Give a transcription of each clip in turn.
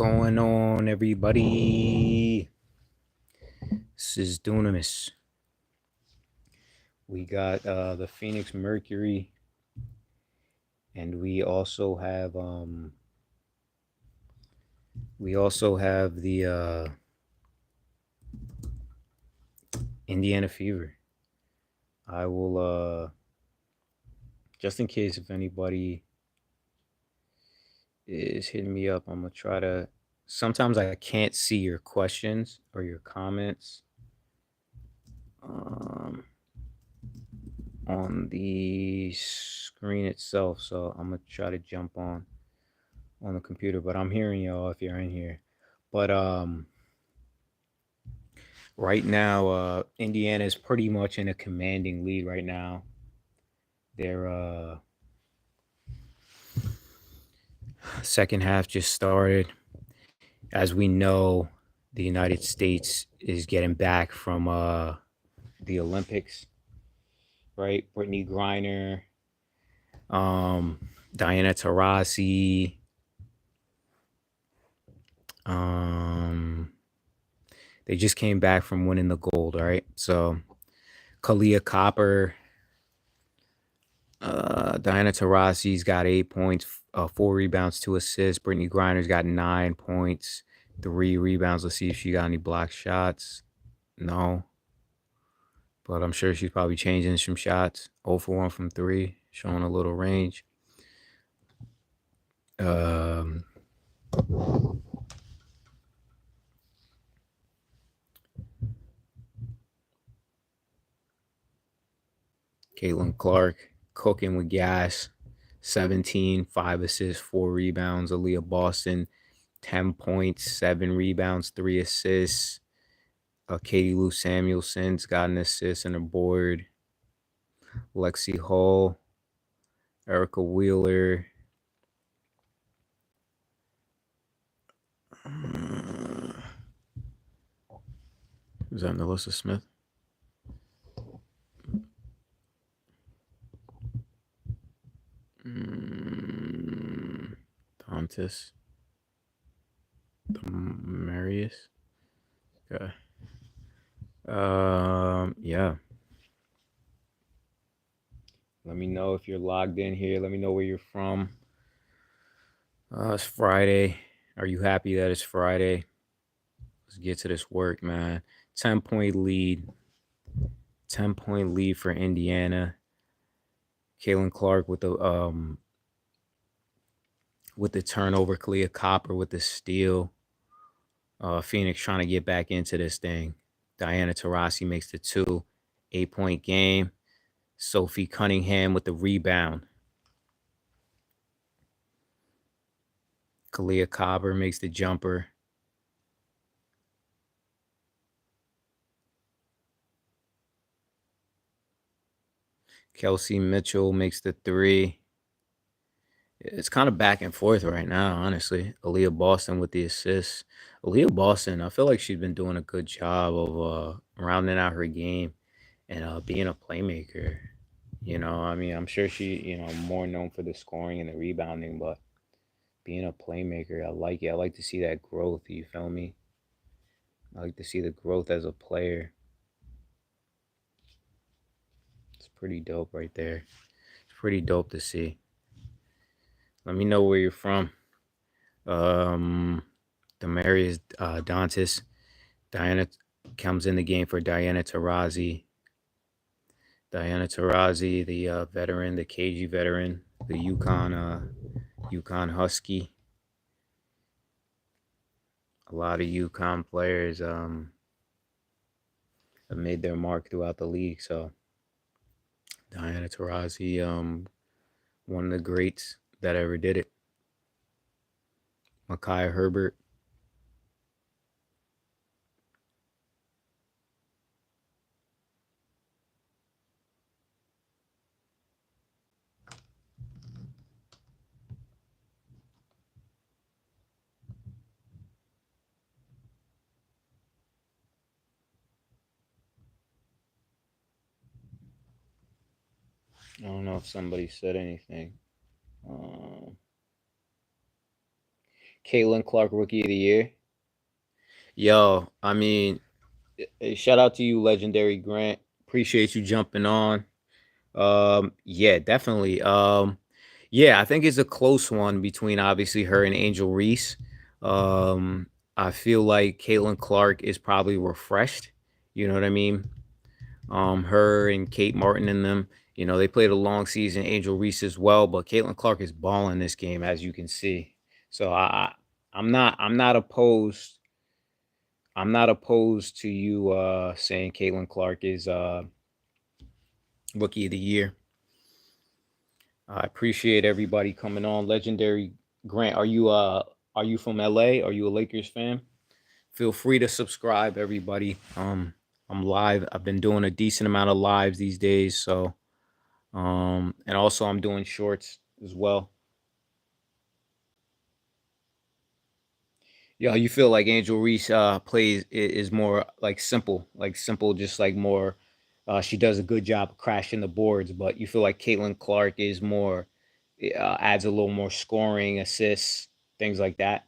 going on, everybody? This is Dunamis. We got the Phoenix Mercury, and we also have the Indiana Fever. I will just in case if anybody is hitting me up, I'm gonna try to. Sometimes I can't see your questions or your comments on the screen itself, so I'm gonna try to jump on the computer, but I'm hearing y'all if you're in here. But right now, Indiana is pretty much in a commanding lead right now. Their second half just started. As we know, the United States is getting back from the Olympics, right? Brittany Griner, Diana Taurasi, they just came back from winning the gold, right? So Kalia Copper, Diana Taurasi's got 8 points, 4 rebounds, 2 assists. Brittany Griner's got 9 points, 3 rebounds. Let's see if she got any block shots. No. But I'm sure she's probably changing some shots. 0 for 1 from 3, showing a little range. Caitlin Clark cooking with gas. 17, 5 assists, 4 rebounds. Aaliyah Boston, 10 points, 7 rebounds, 3 assists. Katie Lou Samuelson's got an assist and a board. Lexi Hull, Erica Wheeler. Is that Melissa Smith? Dantas. Marius. Okay. Yeah. Let me know if you're logged in here. Let me know where you're from. It's Friday. Are you happy that it's Friday? Let's get to this work, man. 10-point lead. 10-point lead for Indiana. Caitlin Clark with the turnover. Kalia Copper with the steal. Phoenix trying to get back into this thing. Diana Taurasi makes the 2. 8-point game. Sophie Cunningham with the rebound. Kalia Copper makes the jumper. Kelsey Mitchell makes the 3. It's kind of back and forth right now, honestly. Aaliyah Boston with the assists. Aaliyah Boston, I feel like she's been doing a good job of rounding out her game and being a playmaker. You know, I mean, I'm sure she, more known for the scoring and the rebounding, but being a playmaker, I like it. I like to see that growth, you feel me? I like to see the growth as a player. It's pretty dope right there. It's pretty dope to see. Let me know where you're from. Demarius Dantas. Diana comes in the game for Diana Taurasi. Diana Taurasi, the veteran, the KG veteran, the UConn Husky. A lot of UConn players have made their mark throughout the league. So Diana Taurasi, one of the greats that ever did it. Micaiah Herbert. I don't know if somebody said anything. Caitlin Clark, Rookie of the Year. Yo, I mean, shout out to you, Legendary Grant. Appreciate you jumping on. Yeah, definitely. Yeah, I think it's a close one between obviously her and Angel Reese. I feel like Caitlin Clark is probably refreshed. You know what I mean? Her and Kate Martin and them. You know, they played a long season. Angel Reese as well, but Caitlin Clark is balling this game, as you can see. So I'm not opposed. I'm not opposed to you saying Caitlin Clark is Rookie of the Year. I appreciate everybody coming on. Legendary Grant, are you from LA? Are you a Lakers fan? Feel free to subscribe, everybody. I'm live. I've been doing a decent amount of lives these days, so and also I'm doing shorts as well. Yeah, you feel like Angel Reese plays is more like simple, just like more. She does a good job of crashing the boards, but you feel like Caitlin Clark is more adds a little more scoring, assists, things like that.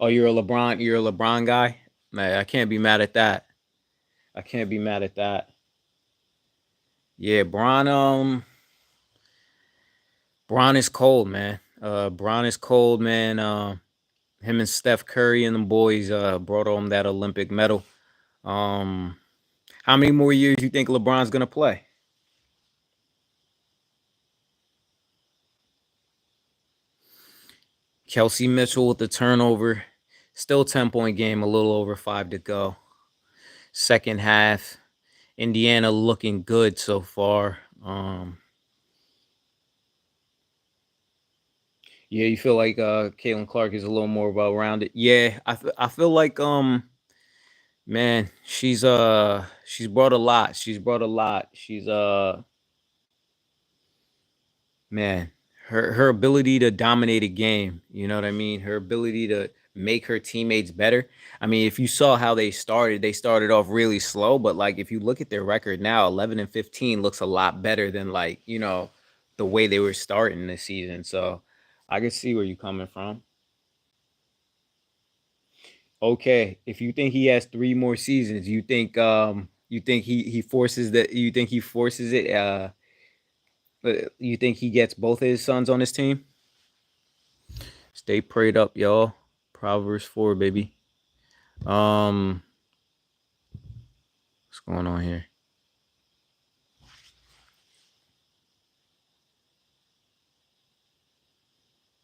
Oh, you're a LeBron guy. Man, I can't be mad at that. I can't be mad at that. Yeah, Bron is cold, man. Bron is cold, man. Him and Steph Curry and the boys brought home that Olympic medal. Um, how many more years you think LeBron's gonna play? Kelsey Mitchell with the turnover. Still 10-point game, a little over 5 to go. Second half. Indiana looking good so far. Yeah, you feel like Caitlin Clark is a little more well rounded. Yeah, I feel like man, she's brought a lot. She's brought a lot. She's man, her ability to dominate a game, you know what I mean? Her ability to make her teammates better. I mean, if you saw how they started off really slow, but like if you look at their record now, 11 and 15 looks a lot better than like, the way they were starting this season. So, I can see where you're coming from. Okay, if you think he has 3 more seasons, you think he forces it you think he gets both of his sons on his team? Stay prayed up, y'all. Proverbs 4, baby. Um, what's going on here?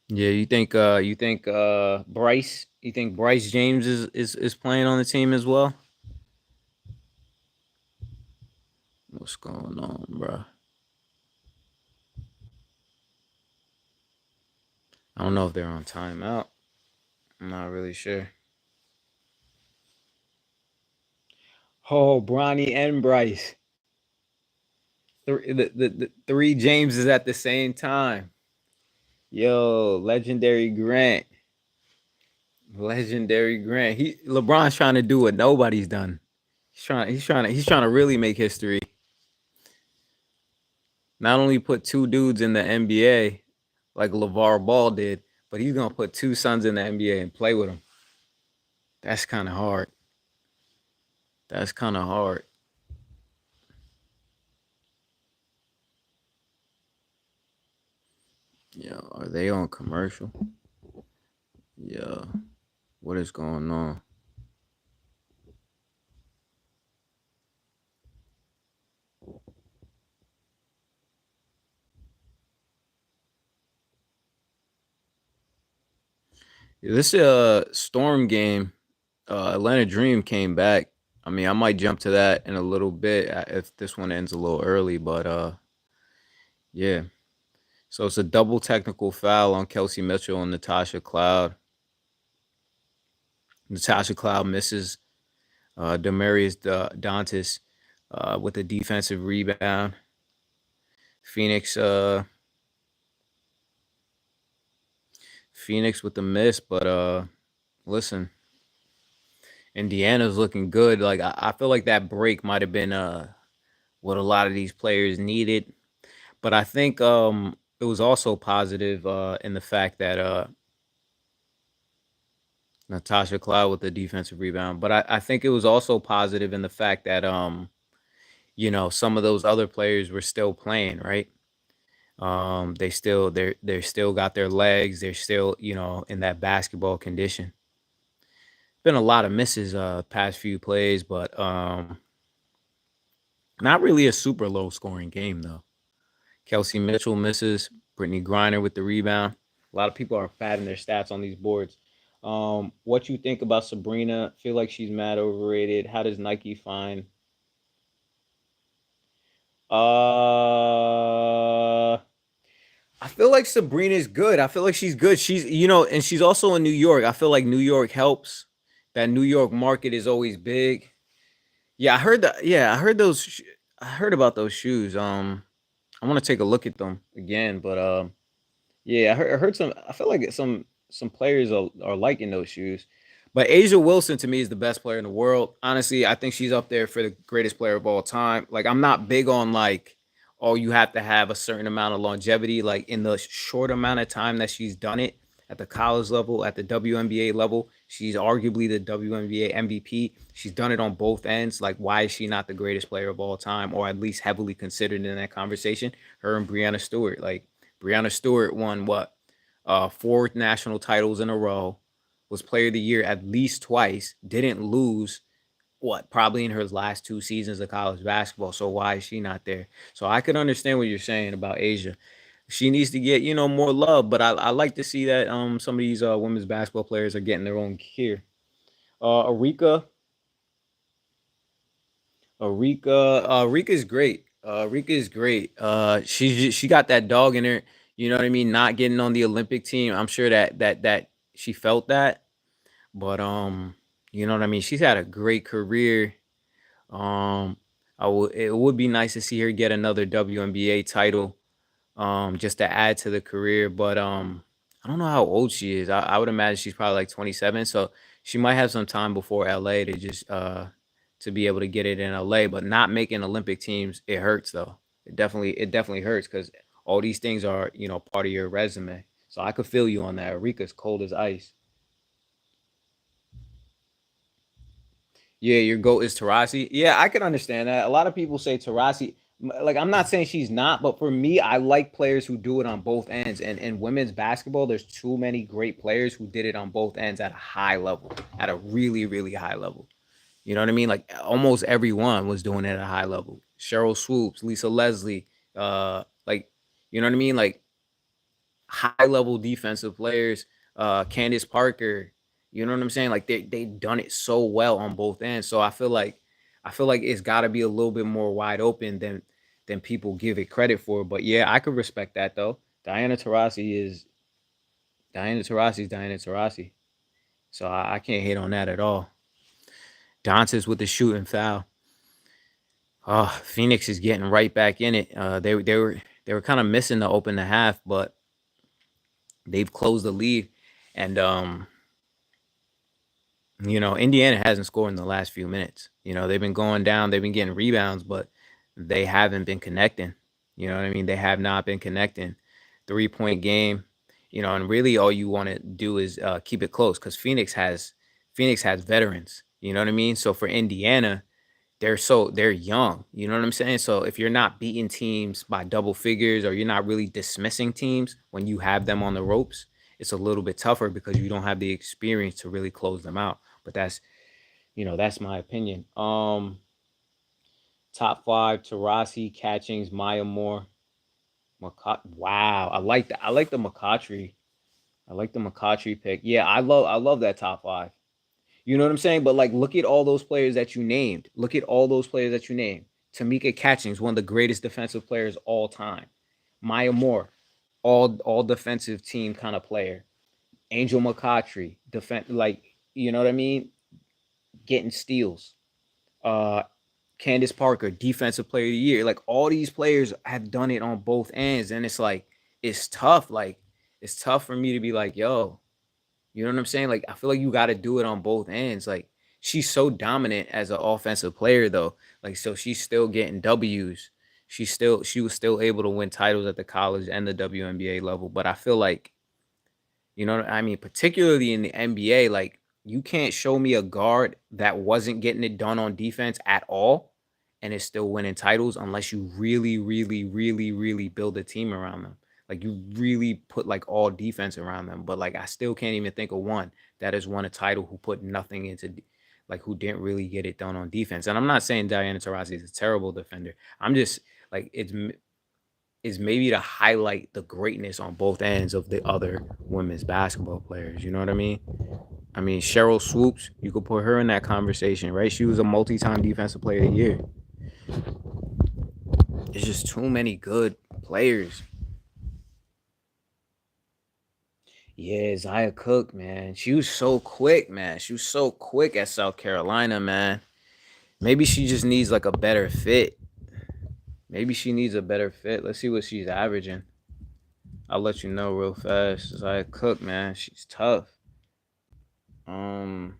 Yeah, you think Bryce James is playing on the team as well? What's going on, bro? I don't know if they're on timeout. I'm not really sure. Oh, Bronny and Bryce. The 3 Jameses at the same time. Yo, legendary Grant. Legendary Grant. LeBron's trying to do what nobody's done. He's trying to really make history. Not only put 2 dudes in the NBA like LeVar Ball did, but he's gonna put 2 sons in the NBA and play with them. That's kind of hard. That's kind of hard. Yeah, are they on commercial? Yeah. What is going on? This Storm game, Atlanta Dream came back. I mean, I might jump to that in a little bit if this one ends a little early, but yeah. So it's a double technical foul on Kelsey Mitchell and Natasha Cloud. Natasha Cloud misses Demarius Dantis with a defensive rebound. Phoenix Phoenix with the miss, but listen, Indiana's looking good. I feel like that break might have been what a lot of these players needed. But I think it was also positive in the fact that Natasha Cloud with the defensive rebound. But I think it was also positive in the fact that some of those other players were still playing, right? They're still got their legs. They're still, in that basketball condition. Been a lot of misses past few plays, but not really a super low scoring game though. Kelsey Mitchell misses. Brittany Griner with the rebound. A lot of people are padding their stats on these boards. What you think about Sabrina? Feel like she's mad overrated. How does Nike find? I feel like Sabrina's good. I feel like she's good. And she's also in New York. I feel like New York helps. That New York market is always big. Yeah, I heard that. Yeah, I heard those. I heard about those shoes. I want to take a look at them again, but yeah, I heard some. I feel like some players are liking those shoes, but Asia Wilson to me is the best player in the world. Honestly, I think she's up there for the greatest player of all time. Like I'm not big on like, oh, you have to have a certain amount of longevity. Like in the short amount of time that she's done it at the college level, at the WNBA level, she's arguably the WNBA MVP. She's done it on both ends. Like, why is she not the greatest player of all time, or at least heavily considered in that conversation? Her and Brianna Stewart. Like Brianna Stewart won what? Four national titles in a row, was player of the year at least twice, didn't lose what, probably in her last two seasons of college basketball. So why is she not there? So I could understand what you're saying about Asia. She needs to get, more love, but I like to see that some of these women's basketball players are getting their own gear. Arika is great. Rika is great. She got that dog in her. You know what I mean? Not getting on the Olympic team. I'm sure that she felt that. But you know what I mean? She's had a great career. Um, it would be nice to see her get another WNBA title. Just to add to the career. But I don't know how old she is. I would imagine she's probably like 27. So she might have some time before LA to just to be able to get it in LA. But not making Olympic teams, it hurts though. It definitely hurts because all these things are, part of your resume. So I could feel you on that. Rika's cold as ice. Yeah, your goat is Tarasi. Yeah, I can understand that. A lot of people say Tarasi. Like, I'm not saying she's not, but for me, I like players who do it on both ends. And in women's basketball, there's too many great players who did it on both ends at a high level, at a really, really high level. You know what I mean? Like almost everyone was doing it at a high level. Cheryl Swoops, Lisa Leslie, like, you know what I mean? Like high level defensive players, Candace Parker. You know what I'm saying? Like they done it so well on both ends. So I feel like it's got to be a little bit more wide open than people give it credit for. But yeah, I could respect that though. Diana Taurasi's Diana Taurasi. So I can't hate on that at all. Doncic with the shooting foul. Oh, Phoenix is getting right back in it. They were kind of missing to open the half, but they've closed the lead. And Indiana hasn't scored in the last few minutes. They've been going down, they've been getting rebounds, but they haven't been connecting. You know what I mean? They have not been connecting. 3-point game, and really all you want to do is keep it close because Phoenix has veterans. You know what I mean? So for Indiana, they're young. You know what I'm saying? So if you're not beating teams by double figures or you're not really dismissing teams when you have them on the ropes, it's a little bit tougher because you don't have the experience to really close them out. But that's my opinion. Top five: Tarasi, Catchings, Maya Moore, Wow, I like that. I like the McCautry. I like the McCautry pick. Yeah, I love that top five. You know what I'm saying? But like, look at all those players that you named. Look at all those players that you named. Tamika Catchings, one of the greatest defensive players all time. Maya Moore, all defensive team kind of player. Angel McCautry, defense, like, you know what I mean? Getting steals. Uh, Candace Parker, defensive player of the year. Like all these players have done it on both ends, and it's like it's tough. Like it's tough for me to be like, yo, you know what I'm saying? Like I feel like you got to do it on both ends. Like she's so dominant as an offensive player, though. Like so, she's still getting W's. she was still able to win titles at the college and the WNBA level. But I feel like, you know what I mean, particularly in the NBA, like you can't show me a guard that wasn't getting it done on defense at all and is still winning titles unless you really, really, really, really build a team around them. Like you really put like all defense around them. But like I still can't even think of one that has won a title who put nothing into like who didn't really get it done on defense. And I'm not saying Diana Taurasi is a terrible defender. I'm just like is maybe to highlight the greatness on both ends of the other women's basketball players. You know what I mean? I mean, Cheryl Swoops, you could put her in that conversation, right? She was a multi-time defensive player of the year. There's just too many good players. Yeah, Zaya Cook, man. She was so quick, man. She was so quick at South Carolina, man. Maybe she just needs like a better fit. Maybe she needs a better fit. Let's see what she's averaging. I'll let you know real fast. Zaya Cook, man, she's tough. Um,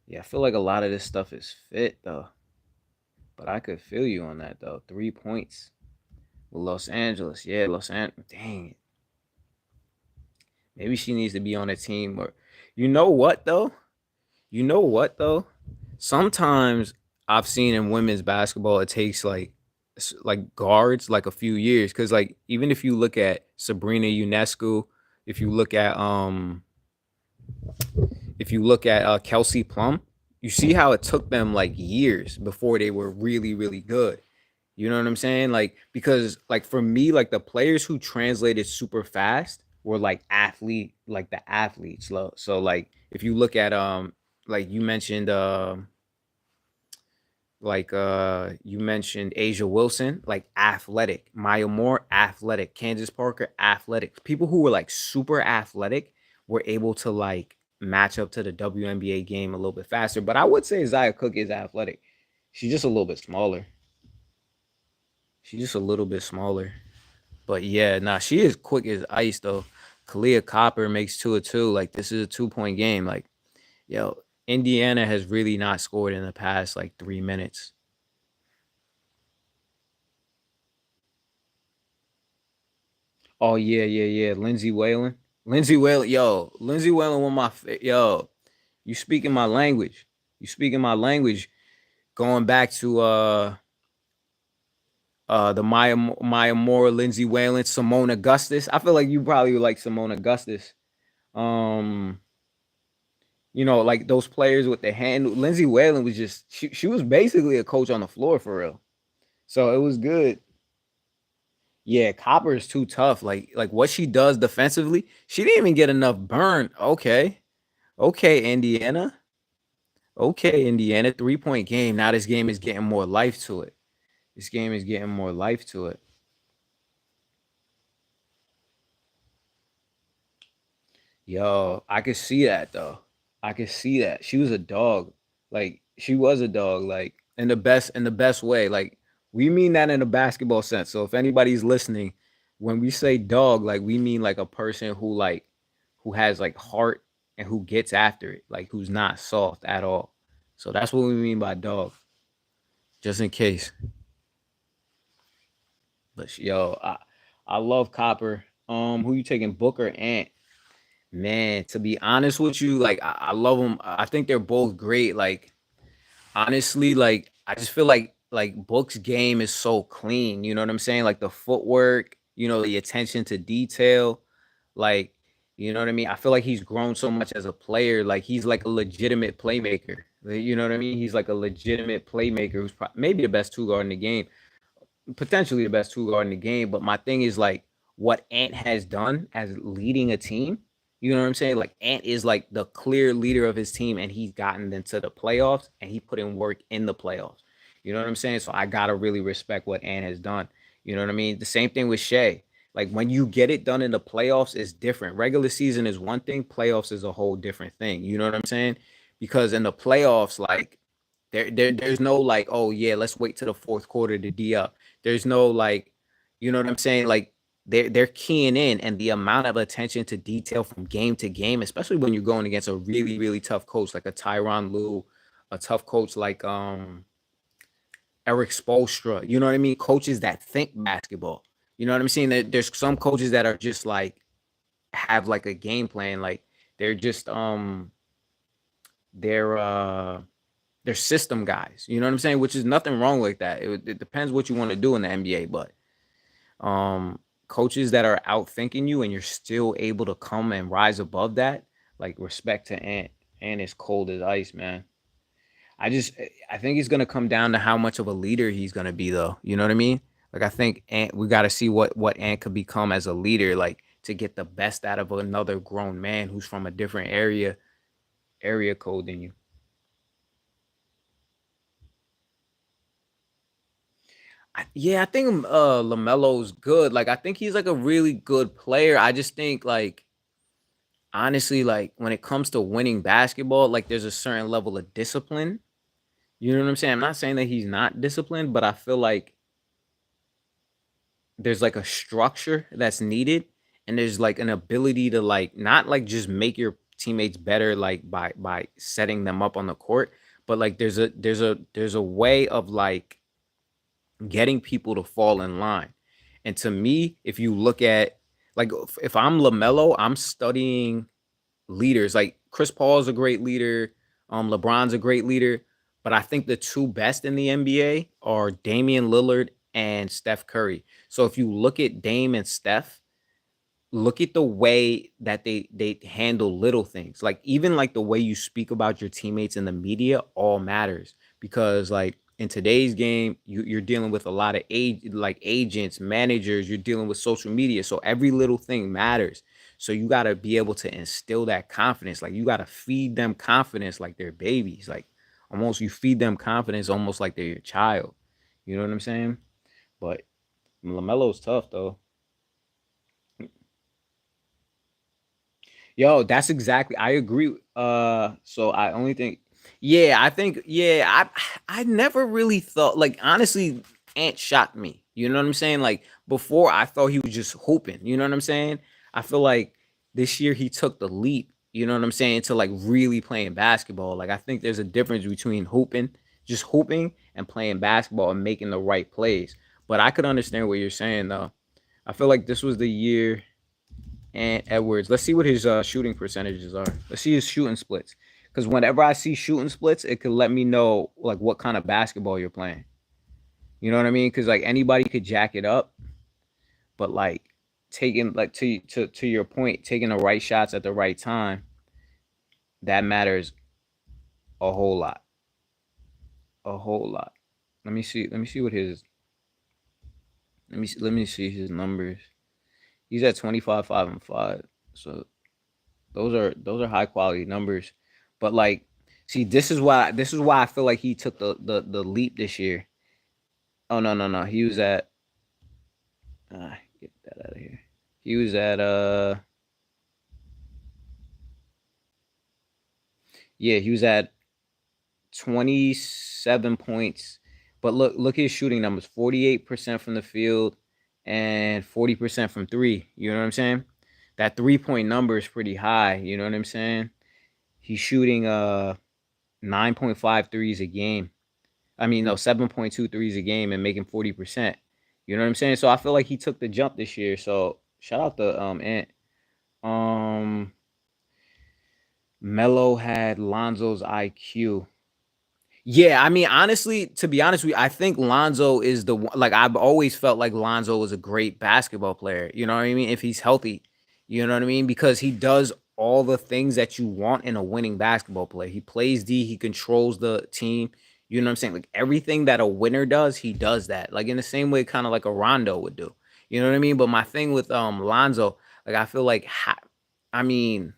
yeah, I feel like a lot of this stuff is fit though. But I could feel you on that though. 3 points with Los Angeles. Yeah, Los Angeles. Dang it. Maybe she needs to be on a team or you know what though? You know what though? Sometimes I've seen in women's basketball it takes like guards like a few years because like even if you look at Sabrina Ionescu, if you look at Kelsey Plum, you see how it took them like years before they were really really good. You know what I'm saying? Like because like for me, like the players who translated super fast were like the athletes. So like if you look at like you mentioned you mentioned Asia Wilson, like athletic, Maya Moore, athletic, Candace Parker, athletic. People who were like super athletic were able to like match up to the WNBA game a little bit faster. But I would say Zaya Cook is athletic. She's just a little bit smaller. She's just a little bit smaller. But yeah, nah, she is quick as ice though. Kalia Copper makes 2 of 2. Like this is a 2 point game. Like, yo, Indiana has really not scored in the past like 3 minutes. Oh yeah, yeah, yeah. Lindsay Whalen. Lindsay Whalen, yo, Lindsay Whalen one of yo, you speaking my language. You speaking my language. Going back to the Maya Moore, Lindsay Whalen, Simone Augustus. I feel like you probably would like Simone Augustus. Um, like those players with the hand. Lindsay Whalen was just she was basically a coach on the floor for real. So it was good. Yeah, Copper is too tough. Like what she does defensively, she didn't even get enough burn. Okay. Okay, Indiana. Okay, Indiana. 3 point game. Now this game is getting more life to it. This game is getting more life to it. Yo, I could see that though. I could see that. She was a dog. Like she was a dog. Like in the best way. Like we mean that in a basketball sense. So if anybody's listening, when we say dog, like we mean like a person who has like heart and who gets after it, like who's not soft at all. So that's what we mean by dog. Just in case. But yo, I love Copper. Who you taking, Book or Ant? Man, to be honest with you, like I love them. I think they're both great. Like honestly, like I just feel like Book's game is so clean. You know what I'm saying? Like the footwork, the attention to detail, like you know what I mean. I feel like he's grown so much as a player. Like he's like a legitimate playmaker. You know what I mean? He's like a legitimate playmaker who's maybe the best two guard in the game, potentially the best two guard in the game. But my thing is like what Ant has done as leading a team. You know what I'm saying? Like Ant is like the clear leader of his team, and he's gotten them to the playoffs, and he put in work in the playoffs. You know what I'm saying? So I gotta really respect what Ant has done. You know what I mean? The same thing with Shea. Like when you get it done in the playoffs, it's different. Regular season is one thing, playoffs is a whole different thing. You know what I'm saying? Because in the playoffs, like there's no like, oh yeah, let's wait to the fourth quarter to D up. There's no like, you know what I'm saying? Like they're keying in, and the amount of attention to detail from game to game, especially when you're going against a really, really tough coach like a Tyron Lue, a tough coach like Eric Spoelstra. You know what I mean? Coaches that think basketball. You know what I'm saying? There's some coaches that are just like have like a game plan. Like they're just they're uh they're system guys. You know what I'm saying? Which is nothing wrong with that. It depends what you want to do in the NBA, but um coaches that are out thinking you and you're still able to come and rise above that, like respect to Ant. Ant is cold as ice, man. I just I think it's gonna come down to how much of a leader he's gonna be, though. You know what I mean? Like I think Ant, we got to see what Ant could become as a leader, like to get the best out of another grown man who's from a different area code than you. Yeah, I think Lamelo's good. Like I think he's like a really good player. I just think like honestly, like when it comes to winning basketball, like there's a certain level of discipline. You know what I'm saying? I'm not saying that he's not disciplined, but I feel like there's like a structure that's needed, and there's like an ability to like not like just make your teammates better like by setting them up on the court, but like there's a way of like getting people to fall in line. And to me, if you look at like if I'm LaMelo, I'm studying leaders. Like Chris Paul is a great leader, LeBron's a great leader, but I think the two best in the NBA are Damian Lillard and Steph Curry. So if you look at Dame and Steph, look at the way that they handle little things, like even like the way you speak about your teammates in the media all matters, because like in today's game you're dealing with a lot of like agents, managers, you're dealing with social media, so every little thing matters. So you got to be able to instill that confidence, like you got to feed them confidence like they're babies, like almost you feed them confidence almost like they're your child. You know what I'm saying? But LaMelo's tough though. Yo, that's exactly. I agree. So I only think, yeah, I think, yeah, I never really thought, like, honestly, Ant shocked me. You know what I'm saying? Like before, I thought he was just hooping. You know what I'm saying? I feel like this year he took the leap. You know what I'm saying? To like really playing basketball. Like I think there's a difference between hooping, just hooping, and playing basketball and making the right plays. But I could understand what you're saying though. I feel like this was the year and Edwards. Let's see what his shooting percentages are. Let's see his shooting splits. Because whenever I see shooting splits, it could let me know like what kind of basketball you're playing. You know what I mean? Because like anybody could jack it up, but like taking like to your point, taking the right shots at the right time, that matters a whole lot, a whole lot. Let me see. Let me see what his. Let me see his numbers. He's at 25, 5 and 5. So those are high quality numbers. But like, see, this is why I feel like he took the leap this year. Oh no, no, no. He was at get that out of here. He was at yeah, he was at 27 points. But look at his shooting numbers. 48% from the field and 40% from three. You know what I'm saying? That 3-point number is pretty high, you know what I'm saying? He's shooting 9.5 threes a game. I mean, no, 7.2 threes a game and making 40%. You know what I'm saying? So I feel like he took the jump this year. So shout out to Ant. Um Melo had Lonzo's IQ. Yeah, I mean, honestly, to be honest with you, I think Lonzo is the one. Like I've always felt like Lonzo was a great basketball player. You know what I mean? If he's healthy, you know what I mean? Because he does all the things that you want in a winning basketball player. He plays D. He controls the team. You know what I'm saying? Like everything that a winner does, he does that. Like in the same way, kind of like a Rondo would do. You know what I mean? But my thing with Lonzo, like I feel like, I mean.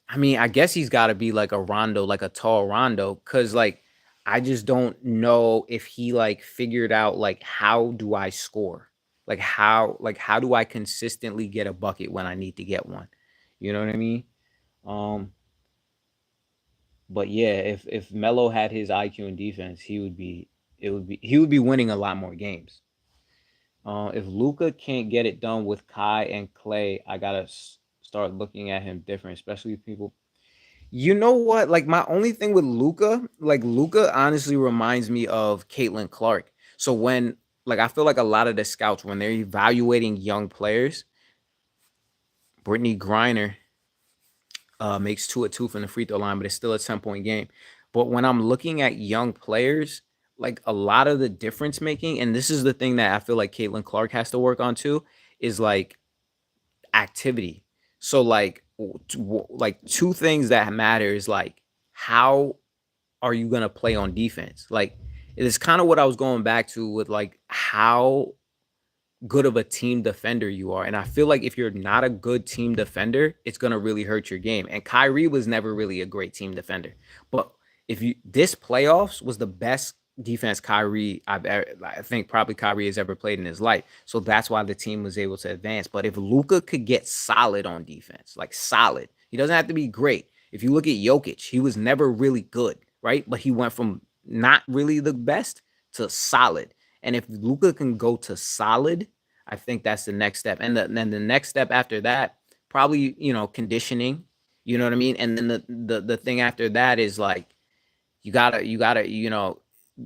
I mean, I guess he's got to be like a Rondo, like a tall Rondo, because like I just don't know if he like figured out like how do I score, like how do I consistently get a bucket when I need to get one, you know what I mean? Um, but yeah, if Melo had his IQ and defense, he would be winning a lot more games. If Luca can't get it done with Kai and Clay, I gotta start looking at him different, especially people. You know what? Like my only thing with Luca, like Luca honestly reminds me of Caitlin Clark. So when like I feel like a lot of the scouts when they're evaluating young players, Brittany Griner makes 2 of 2 from the free throw line, but it's still a 10-point game. But when I'm looking at young players, like a lot of the difference making, and this is the thing that I feel like Caitlin Clark has to work on too, is like activity. So like two things that matter is like how are you gonna play on defense? Like it is kind of what I was going back to with like how good of a team defender you are. And I feel like if you're not a good team defender, it's gonna really hurt your game. And Kyrie was never really a great team defender. But if you this playoffs was the best defense I think probably Kyrie has ever played in his life. So that's why the team was able to advance. But if Luka could get solid on defense, like solid, he doesn't have to be great. If you look at Jokic, he was never really good, right? But he went from not really the best to solid. And if Luka can go to solid, I think that's the next step. And then the next step after that, probably, conditioning. You know what I mean? And then the thing after that is like you gotta,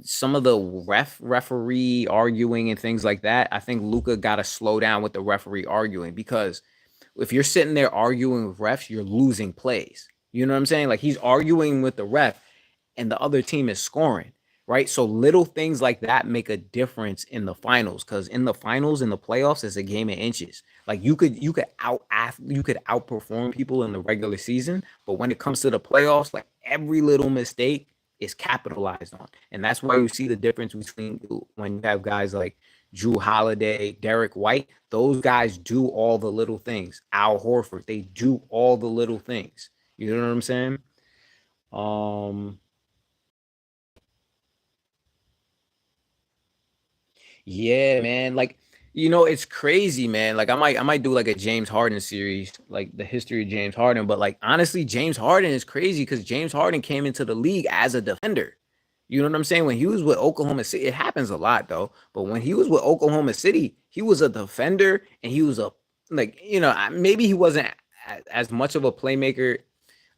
some of the referee arguing and things like that. I think Luca gotta slow down with the referee arguing because if you're sitting there arguing with refs, you're losing plays. You know what I'm saying? Like he's arguing with the ref and the other team is scoring, right? So little things like that make a difference in the finals because in the finals, in the playoffs, it's a game of inches. Like you could outperform people in the regular season, but when it comes to the playoffs, like every little mistake is capitalized on, and that's why you see the difference between when you have guys like Drew Holiday, Derek White. Those guys do all the little things. Al Horford, they do all the little things. You know what I'm saying? Um, Yeah, man. Like, it's crazy, man. Like I might do like a James Harden series, like the history of James Harden. But like honestly, James Harden is crazy because James Harden came into the league as a defender. You know what I'm saying? When he was with Oklahoma City, it happens a lot though. But when he was with Oklahoma City, he was a defender and he was a like, maybe he wasn't as much of a playmaker.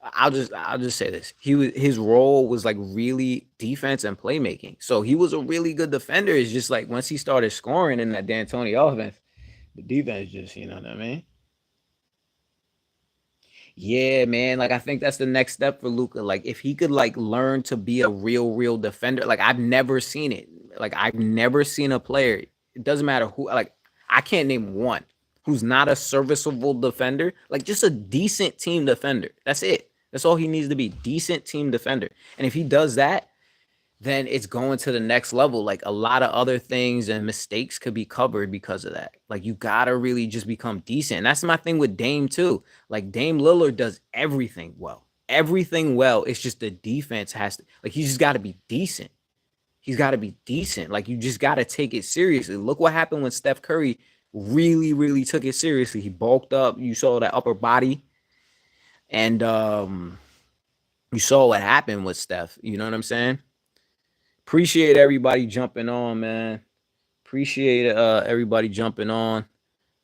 I'll just say this. His role was like really defense and playmaking. So he was a really good defender. It's just like once he started scoring in that D'Antoni offense, the defense just, you know what I mean? Yeah, man. Like I think that's the next step for Luca. Like if he could like learn to be a real defender. Like I've never seen it. Like I've never seen a player. It doesn't matter who. Like I can't name one who's not a serviceable defender. Like just a decent team defender. That's it. That's all he needs to be. Decent team defender. And if he does that, then it's going to the next level. Like a lot of other things and mistakes could be covered because of that. Like you gotta really just become decent. And that's my thing with Dame too. Like Dame Lillard does everything well. Everything well. It's just the defense has to like he just gotta be decent. He's gotta be decent. Like you just gotta take it seriously. Look what happened when Steph Curry really took it seriously. He bulked up. You saw that upper body, and you saw what happened with Steph. You know what I'm saying? Appreciate everybody jumping on, man. Appreciate everybody jumping on.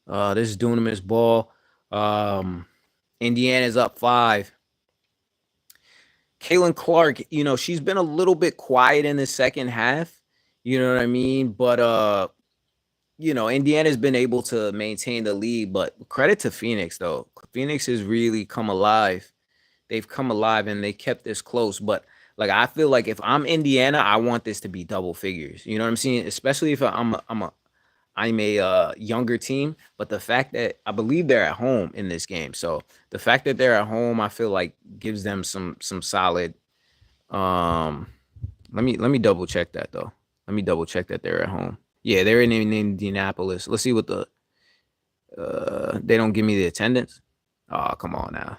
This is Dunamis Ball. Um, Indiana's up 5. Caitlin Clark, she's been a little bit quiet in the second half. You know what I mean? But Indiana's been able to maintain the lead. But credit to Phoenix though. Phoenix has really come alive. They've come alive and they kept this close. But like I feel like if I'm Indiana, I want this to be double figures. You know what I'm saying? Especially if I'm a younger team. But the fact that I believe they're at home in this game, so the fact that they're at home, I feel like gives them some solid. Um, let me double check that though. Let me double check that they're at home. Yeah, they're in Indianapolis. Let's see what they don't give me the attendance. Oh, come on now.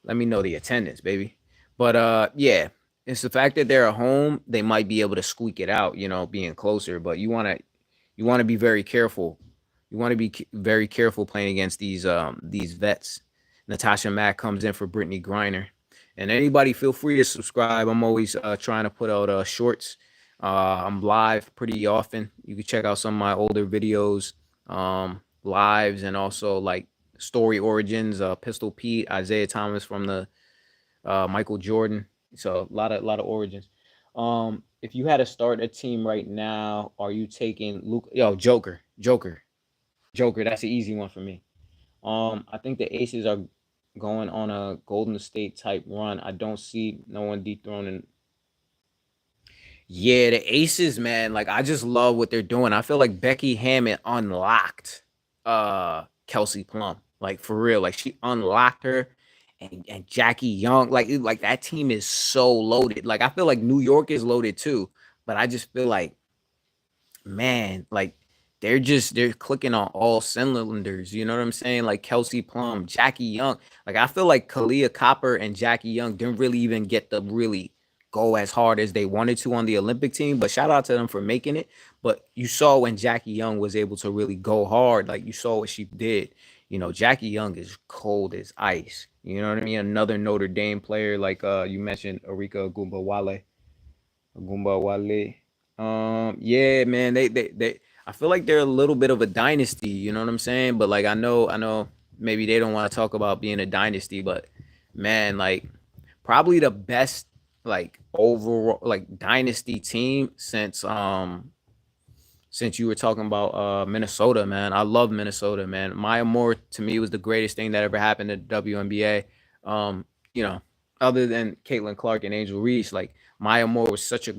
Let me know the attendance, baby. But yeah, it's the fact that they're at home, they might be able to squeak it out, being closer. But you want to be very careful. You want to be very careful playing against these vets. Natasha Mack comes in for Brittany Griner. And anybody feel free to subscribe. I'm always trying to put out shorts. I'm live pretty often. You can check out some of my older videos, lives, and also like story origins. Pistol Pete, Isaiah Thomas from the Michael Jordan. So a lot of origins. If you had to start a team right now, are you taking Luke? Yo, Joker. That's the easy one for me. I think the Aces are going on a Golden State type run. I don't see no one dethroning. Yeah, the Aces, man. Like I just love what they're doing. I feel like Becky Hammond unlocked Kelsey Plum. Like for real. Like she unlocked her and Jackie Young. Like that team is so loaded. Like I feel like New York is loaded too. But I just feel like man, like they're clicking on all cylinders. You know what I'm saying? Like Kelsey Plum, Jackie Young. Like I feel like Kalia Copper and Jackie Young didn't really even get to really go as hard as they wanted to on the Olympic team. But shout out to them for making it. But you saw when Jackie Young was able to really go hard, like you saw what she did. You know, Jackie Young is cold as ice. You know what I mean? Another Notre Dame player, like you mentioned, Arika Goomba Wale. Yeah, man, they I feel like they're a little bit of a dynasty, you know what I'm saying? But like I know maybe they don't want to talk about being a dynasty, but man, like probably the best like overall like dynasty team since you were talking about Minnesota, man. I love Minnesota, man. Maya Moore to me was the greatest thing that ever happened to WNBA. You know, other than Caitlin Clark and Angel Reese, like Maya Moore was such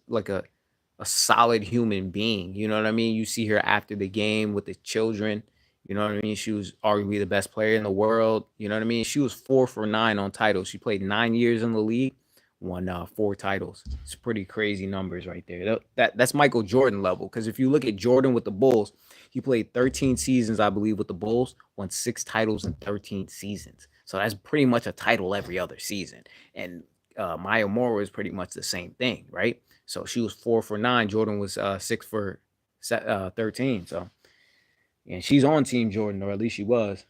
like a solid human being. You know what I mean? You see her after the game with the children. You know what I mean? She was arguably the best player in the world. You know what I mean? She was 4 for 9 on titles. She played 9 years in the league, won 4 titles. It's pretty crazy numbers right there. That's Michael Jordan level. Because if you look at Jordan with the Bulls, he played 13 seasons, I believe, with the Bulls, won 6 titles in 13 seasons. So that's pretty much a title every other season. And Maya Moore was pretty much the same thing, right? So she was 4 for 9. Jordan was 6 for 13. So and she's on Team Jordan, or at least she was.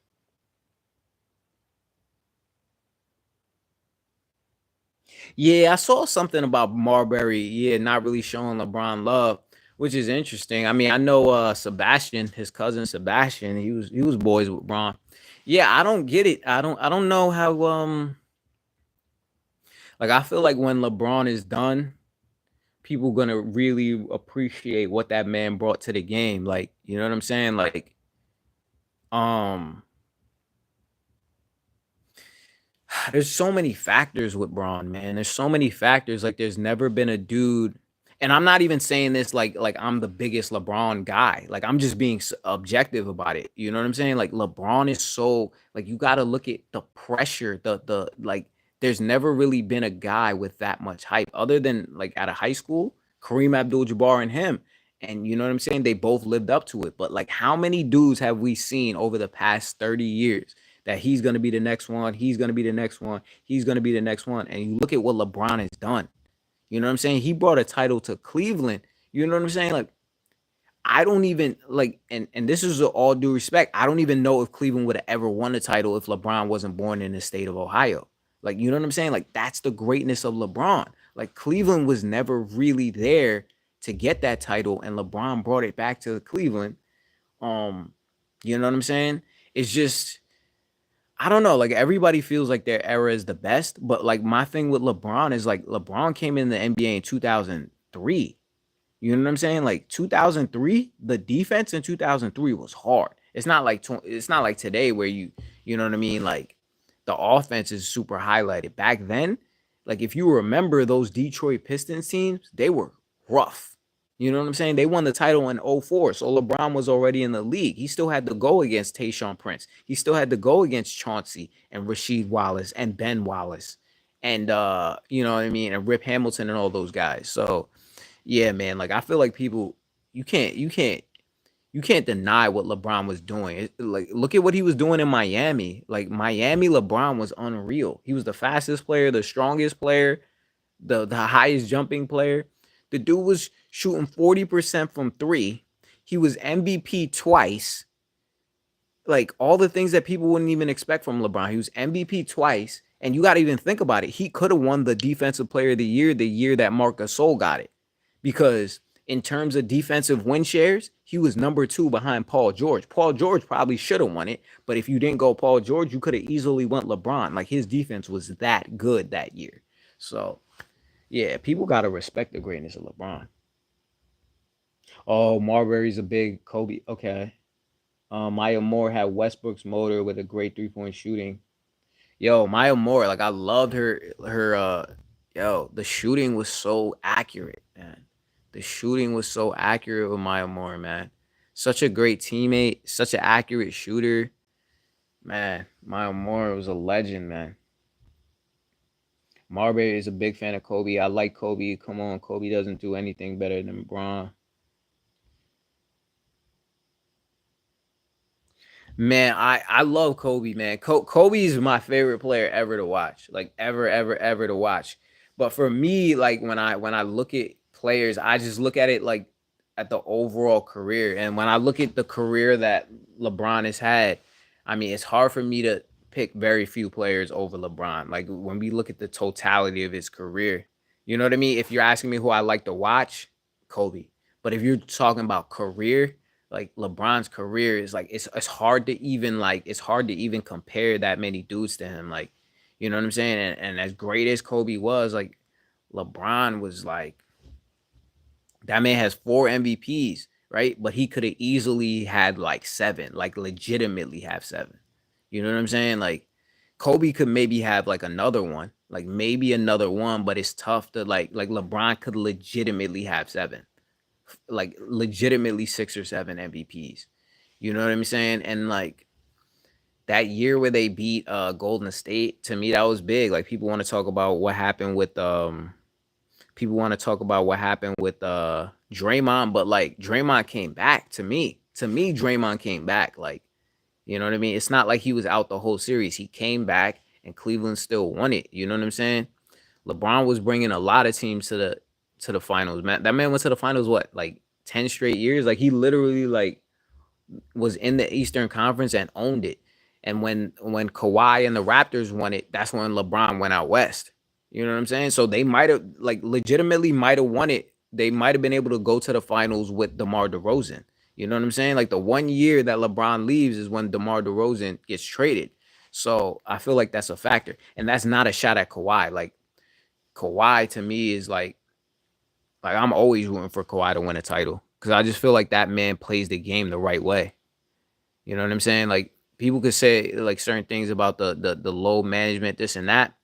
Yeah, I saw something about Marbury. Yeah, not really showing LeBron love, which is interesting. I mean, I know Sebastian, his cousin Sebastian, he was boys with Bron. Yeah, I don't get it. I don't know how like I feel like when LeBron is done, people gonna really appreciate what that man brought to the game. Like, you know what I'm saying? Like, um, there's so many factors with Braun, man. There's so many factors. Like, there's never been a dude, and I'm not even saying this like I'm the biggest LeBron guy. Like, I'm just being objective about it. You know what I'm saying? Like, LeBron is so like you got to look at the pressure, the like. There's never really been a guy with that much hype, other than like out of high school, Kareem Abdul-Jabbar and him. And you know what I'm saying? They both lived up to it. But like, how many dudes have we seen over the past 30 years? That he's going to be the next one. He's going to be the next one. He's going to be the next one. And you look at what LeBron has done. You know what I'm saying? He brought a title to Cleveland. You know what I'm saying? Like, I don't even like, and this is all due respect. I don't even know if Cleveland would have ever won a title if LeBron wasn't born in the state of Ohio. Like, you know what I'm saying? Like, that's the greatness of LeBron. Like, Cleveland was never really there to get that title, and LeBron brought it back to Cleveland. Um, you know what I'm saying? It's just I don't know. Like everybody feels like their era is the best, but like my thing with LeBron is like LeBron came in the NBA in 2003. You know what I'm saying? Like 2003, the defense in 2003 was hard. It's not like today where you know what I mean? Like the offense is super highlighted. Back then, like if you remember those Detroit Pistons teams, they were rough. You know what I'm saying? They won the title in '04, so LeBron was already in the league. He still had to go against Tayshaun Prince. He still had to go against Chauncey and Rasheed Wallace and Ben Wallace and you know what I mean, and Rip Hamilton and all those guys. So yeah, man, like I feel like people you can't you can't you can't deny what LeBron was doing. Like look at what he was doing in Miami. Like Miami LeBron was unreal. He was the fastest player, the strongest player, the highest jumping player. The dude was shooting 40% from three. He was MVP twice. Like all the things that people wouldn't even expect from LeBron. He was MVP twice. And you got to even think about it. He could have won the defensive player of the year that Marc Gasol got it. Because in terms of defensive win shares, he was number 2 behind Paul George. Paul George probably should have won it, but if you didn't go Paul George, you could have easily went LeBron. Like his defense was that good that year. So yeah, people gotta respect the greatness of LeBron. Oh, Marbury's a big Kobe. Okay. Maya Moore had Westbrook's motor with a great 3-point shooting. Yo, Maya Moore, like I loved her, the shooting was so accurate, man. The shooting was so accurate with Maya Moore, man. Such a great teammate, such an accurate shooter. Man, Maya Moore was a legend, man. Marbury is a big fan of Kobe. I like Kobe. Come on, Kobe doesn't do anything better than LeBron. Man, I love Kobe, man. Kobe is my favorite player ever to watch, like ever to watch. But for me, like when I look at players, I just look at it like at the overall career. And when I look at the career that LeBron has had, I mean, it's hard for me to pick very few players over LeBron. Like when we look at the totality of his career, you know what I mean? If you're asking me who I like to watch, Kobe. But if you're talking about career, like LeBron's career is like it's hard to even compare that many dudes to him. Like, you know what I'm saying? And as great as Kobe was, like LeBron was like that man has 4 MVPs, right? But he could have easily had like 7, like legitimately have 7. You know what I'm saying? Like Kobe could maybe have like another one, like maybe another one, but it's tough to like LeBron could legitimately have 7, like legitimately 6 or 7 MVPs. You know what I'm saying? And like that year where they beat Golden State, to me that was big. Like people want to talk about what happened with Draymond, but like Draymond came back to me. To me, Draymond came back. Like, you know what I mean? It's not like he was out the whole series. He came back and Cleveland still won it. You know what I'm saying? LeBron was bringing a lot of teams to the finals. Man, that man went to the finals what, like 10 straight years? Like he literally like was in the Eastern Conference and owned it. And when Kawhi and the Raptors won it, that's when LeBron went out west. You know what I'm saying? So they might have like legitimately might have won it. They might have been able to go to the finals with DeMar DeRozan. You know what I'm saying? Like the one year that LeBron leaves is when DeMar DeRozan gets traded. So I feel like that's a factor. And that's not a shot at Kawhi. Like Kawhi to me is like I'm always rooting for Kawhi to win a title because I just feel like that man plays the game the right way. You know what I'm saying? Like people could say like certain things about the low management, this and that.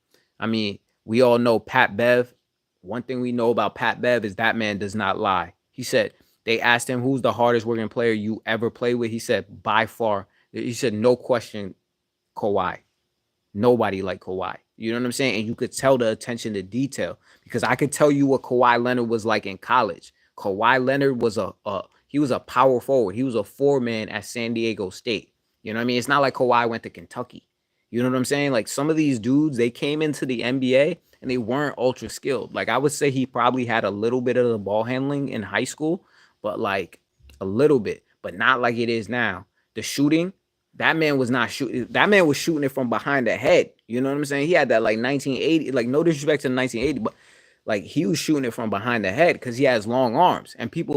I mean, we all know Pat Bev. One thing we know about Pat Bev is that man does not lie. He said they asked him who's the hardest working player you ever played with. He said by far. He said no question, Kawhi. Nobody like Kawhi. You know what I'm saying? And you could tell the attention to detail because I could tell you what Kawhi Leonard was like in college. Kawhi Leonard was he was a power forward. He was a 4-man at San Diego State. You know what I mean? It's not like Kawhi went to Kentucky. You know what I'm saying? Like some of these dudes, they came into the NBA and they weren't ultra skilled. Like I would say he probably had a little bit of the ball handling in high school, but like a little bit, but not like it is now. The shooting, that man was not shooting. That man was shooting it from behind the head. You know what I'm saying? He had that like 1980, like no disrespect to 1980, but like he was shooting it from behind the head because he has long arms. And um, people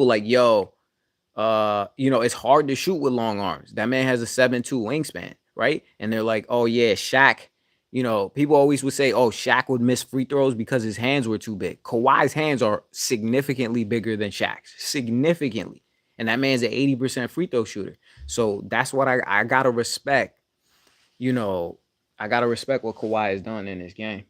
like, yo, it's hard to shoot with long arms. That man has a 7'2" wingspan, right? And they're like, oh yeah, Shaq. People always would say, oh, Shaq would miss free throws because his hands were too big. Kawhi's hands are significantly bigger than Shaq's, significantly. And that man's an 80% free throw shooter. So that's what I gotta respect. You know, I gotta respect what Kawhi has done in this game.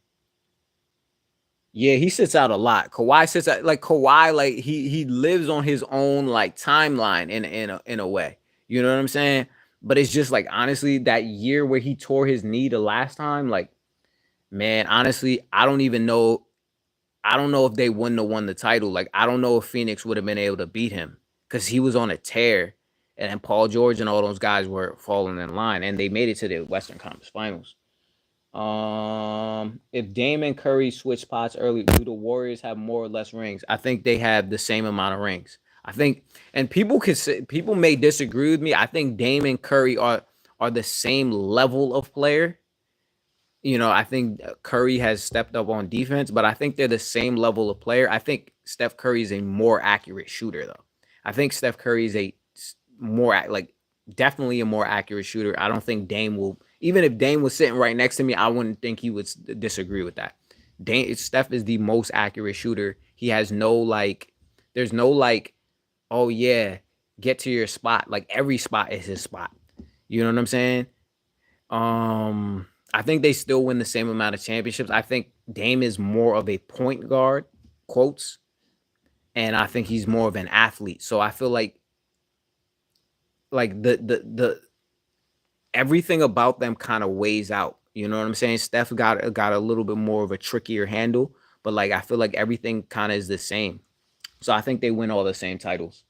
Yeah, he sits out a lot. Kawhi sits out like Kawhi, like he lives on his own like timeline in a way. You know what I'm saying? But it's just like honestly, that year where he tore his knee the last time, like man, honestly, I don't even know. I don't know if they wouldn't have won the title. Like I don't know if Phoenix would have been able to beat him because he was on a tear, and then Paul George and all those guys were falling in line, and they made it to the Western Conference Finals. If Dame and Curry switch spots early, do the Warriors have more or less rings? I think they have the same amount of rings. I think, and people may disagree with me. I think Dame and Curry are the same level of player, I think Curry has stepped up on defense, but I think they're the same level of player. I think Steph Curry is a more accurate shooter, though. I think Steph Curry is more like definitely a more accurate shooter. I don't think Dame will. Even if Dame was sitting right next to me, I wouldn't think he would disagree with that. Steph is the most accurate shooter. He has no like. There's no like. Oh yeah, get to your spot. Like every spot is his spot. You know what I'm saying? I think they still win the same amount of championships. I think Dame is more of a point guard, quotes, and I think he's more of an athlete. So I feel like the everything about them kind of weighs out. You know what I'm saying? Steph got a little bit more of a trickier handle, but like I feel like everything kind of is the same. So I think they win all the same titles.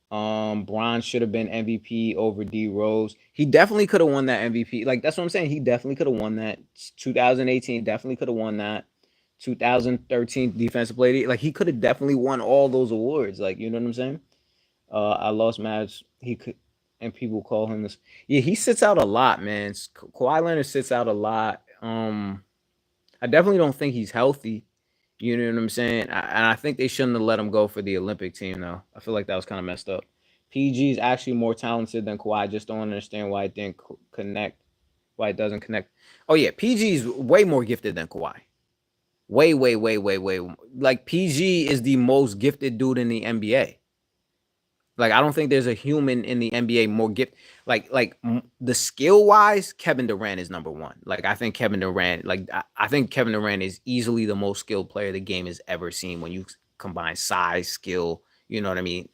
Bron should have been MVP over D Rose. He definitely could have won that MVP. Like that's what I'm saying. He definitely could have won that. 2018 definitely could have won that. 2013 defensive player. Like he could have definitely won all those awards. Like you know what I'm saying. I lost match. He could, and people call him this. Yeah, he sits out a lot, man. Kawhi Leonard sits out a lot. I definitely don't think he's healthy. You know what I'm saying? And I think they shouldn't have let him go for the Olympic team, though. I feel like that was kind of messed up. PG is actually more talented than Kawhi. I just don't understand why it didn't connect. Why it doesn't connect. Oh, yeah. PG is way more gifted than Kawhi. Way, way, way, way, way. Like, PG is the most gifted dude in the NBA. Like I don't think there's a human in the NBA more gift the skill wise. Kevin Durant is number one. Like I think Kevin Durant, I think Kevin Durant is easily the most skilled player the game has ever seen. When you combine size, skill, you know what I mean,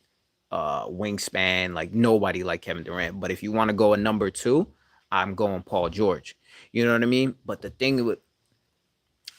wingspan. Like nobody like Kevin Durant. But if you want to go a number two, I'm going Paul George. You know what I mean. But the thing with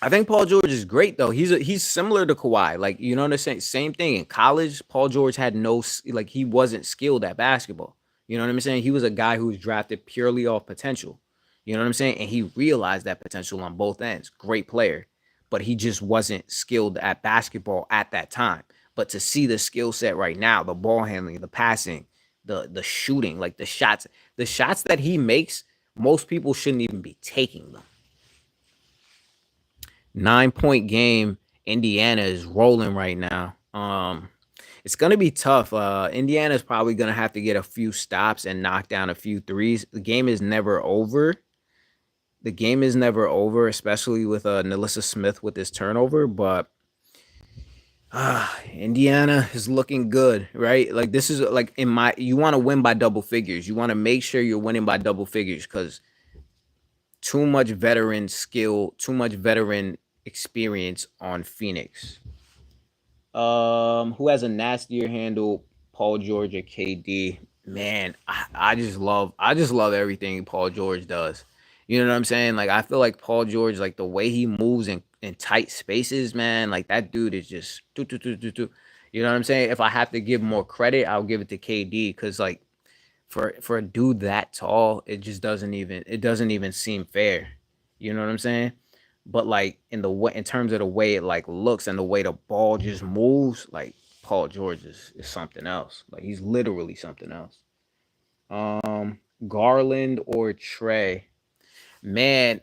I think Paul George is great though. He's similar to Kawhi. Like you know what I'm saying. Same thing in college. Paul George had he wasn't skilled at basketball. You know what I'm saying. He was a guy who was drafted purely off potential. You know what I'm saying. And he realized that potential on both ends. Great player, but he just wasn't skilled at basketball at that time. But to see the skill set right now, the ball handling, the passing, the shooting, like the shots that he makes, most people shouldn't even be taking them. 9 point game. Indiana is rolling right now. It's gonna be tough. Indiana's probably gonna have to get a few stops and knock down a few threes. The game is never over. The game is never over, especially with Nalissa Smith with this turnover. But Indiana is looking good, right? Like this is like you want to win by double figures. You want to make sure you're winning by double figures because too much veteran skill, too much veteran experience on Phoenix. Who has a nastier handle, Paul George or KD? Man, I just love everything Paul George does. You know what I'm saying? Like I feel like Paul George, like the way he moves in tight spaces, man, like that dude is just do, do, do, do, do. You know what I'm saying? If I have to give more credit, I'll give it to KD because like for a dude that tall, it doesn't even seem fair. You know what I'm saying? But like in terms of the way it like looks and the way the ball just moves, like Paul George is something else. Like he's literally something else. Garland or Trey? Man,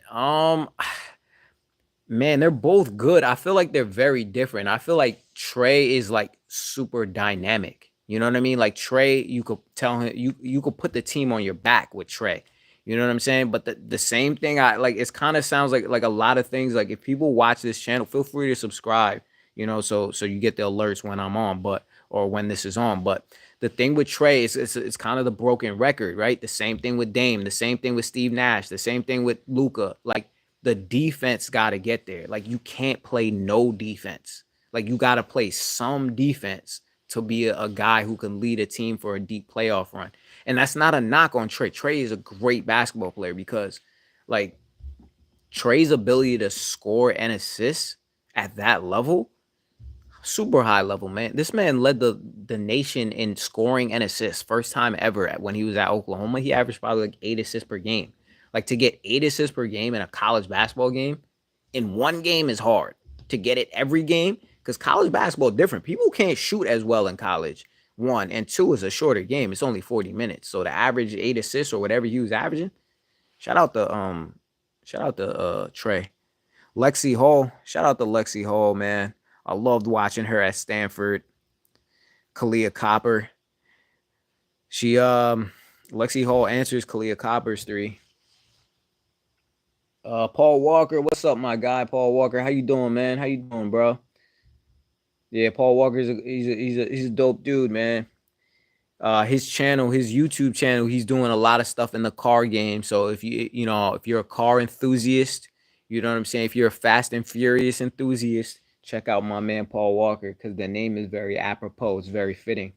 man, they're both good. I feel like they're very different. I feel like Trey is like super dynamic. You know what I mean? Like Trey, you could tell him you could put the team on your back with Trey. You know what I'm saying? But the same thing I like it kind of sounds like a lot of things. Like if people watch this channel, feel free to subscribe, so you get the alerts when I'm on, or when this is on. But the thing with Trey is it's kind of the broken record, right? The same thing with Dame, the same thing with Steve Nash, the same thing with Luka. Like the defense got to get there. Like you can't play no defense. Like you got to play some defense to be a guy who can lead a team for a deep playoff run. And that's not a knock on Trey. Trey is a great basketball player because like Trey's ability to score and assist at that level, super high level, man. This man led the nation in scoring and assists. First time ever when he was at Oklahoma. He averaged probably like 8 assists per game. Like to get 8 assists per game in a college basketball game in one game is hard. To get it every game, because college basketball is different. People can't shoot as well in college. One and two is a shorter game. It's only 40 minutes. So the average 8 assists or whatever he was averaging. Shout out to Shout out to Trey. Lexi Hall. Shout out to Lexi Hall, man. I loved watching her at Stanford. Kalia Copper. She Lexi Hall answers Kalia Copper's three. Paul Walker, what's up, my guy? Paul Walker, how you doing, man? How you doing, bro? Yeah, Paul Walker's he's a dope dude, man. His channel, his YouTube channel, he's doing a lot of stuff in the car game. So if if you're a car enthusiast, you know what I'm saying. If you're a Fast and Furious enthusiast, check out my man Paul Walker because the name is very apropos. It's very fitting.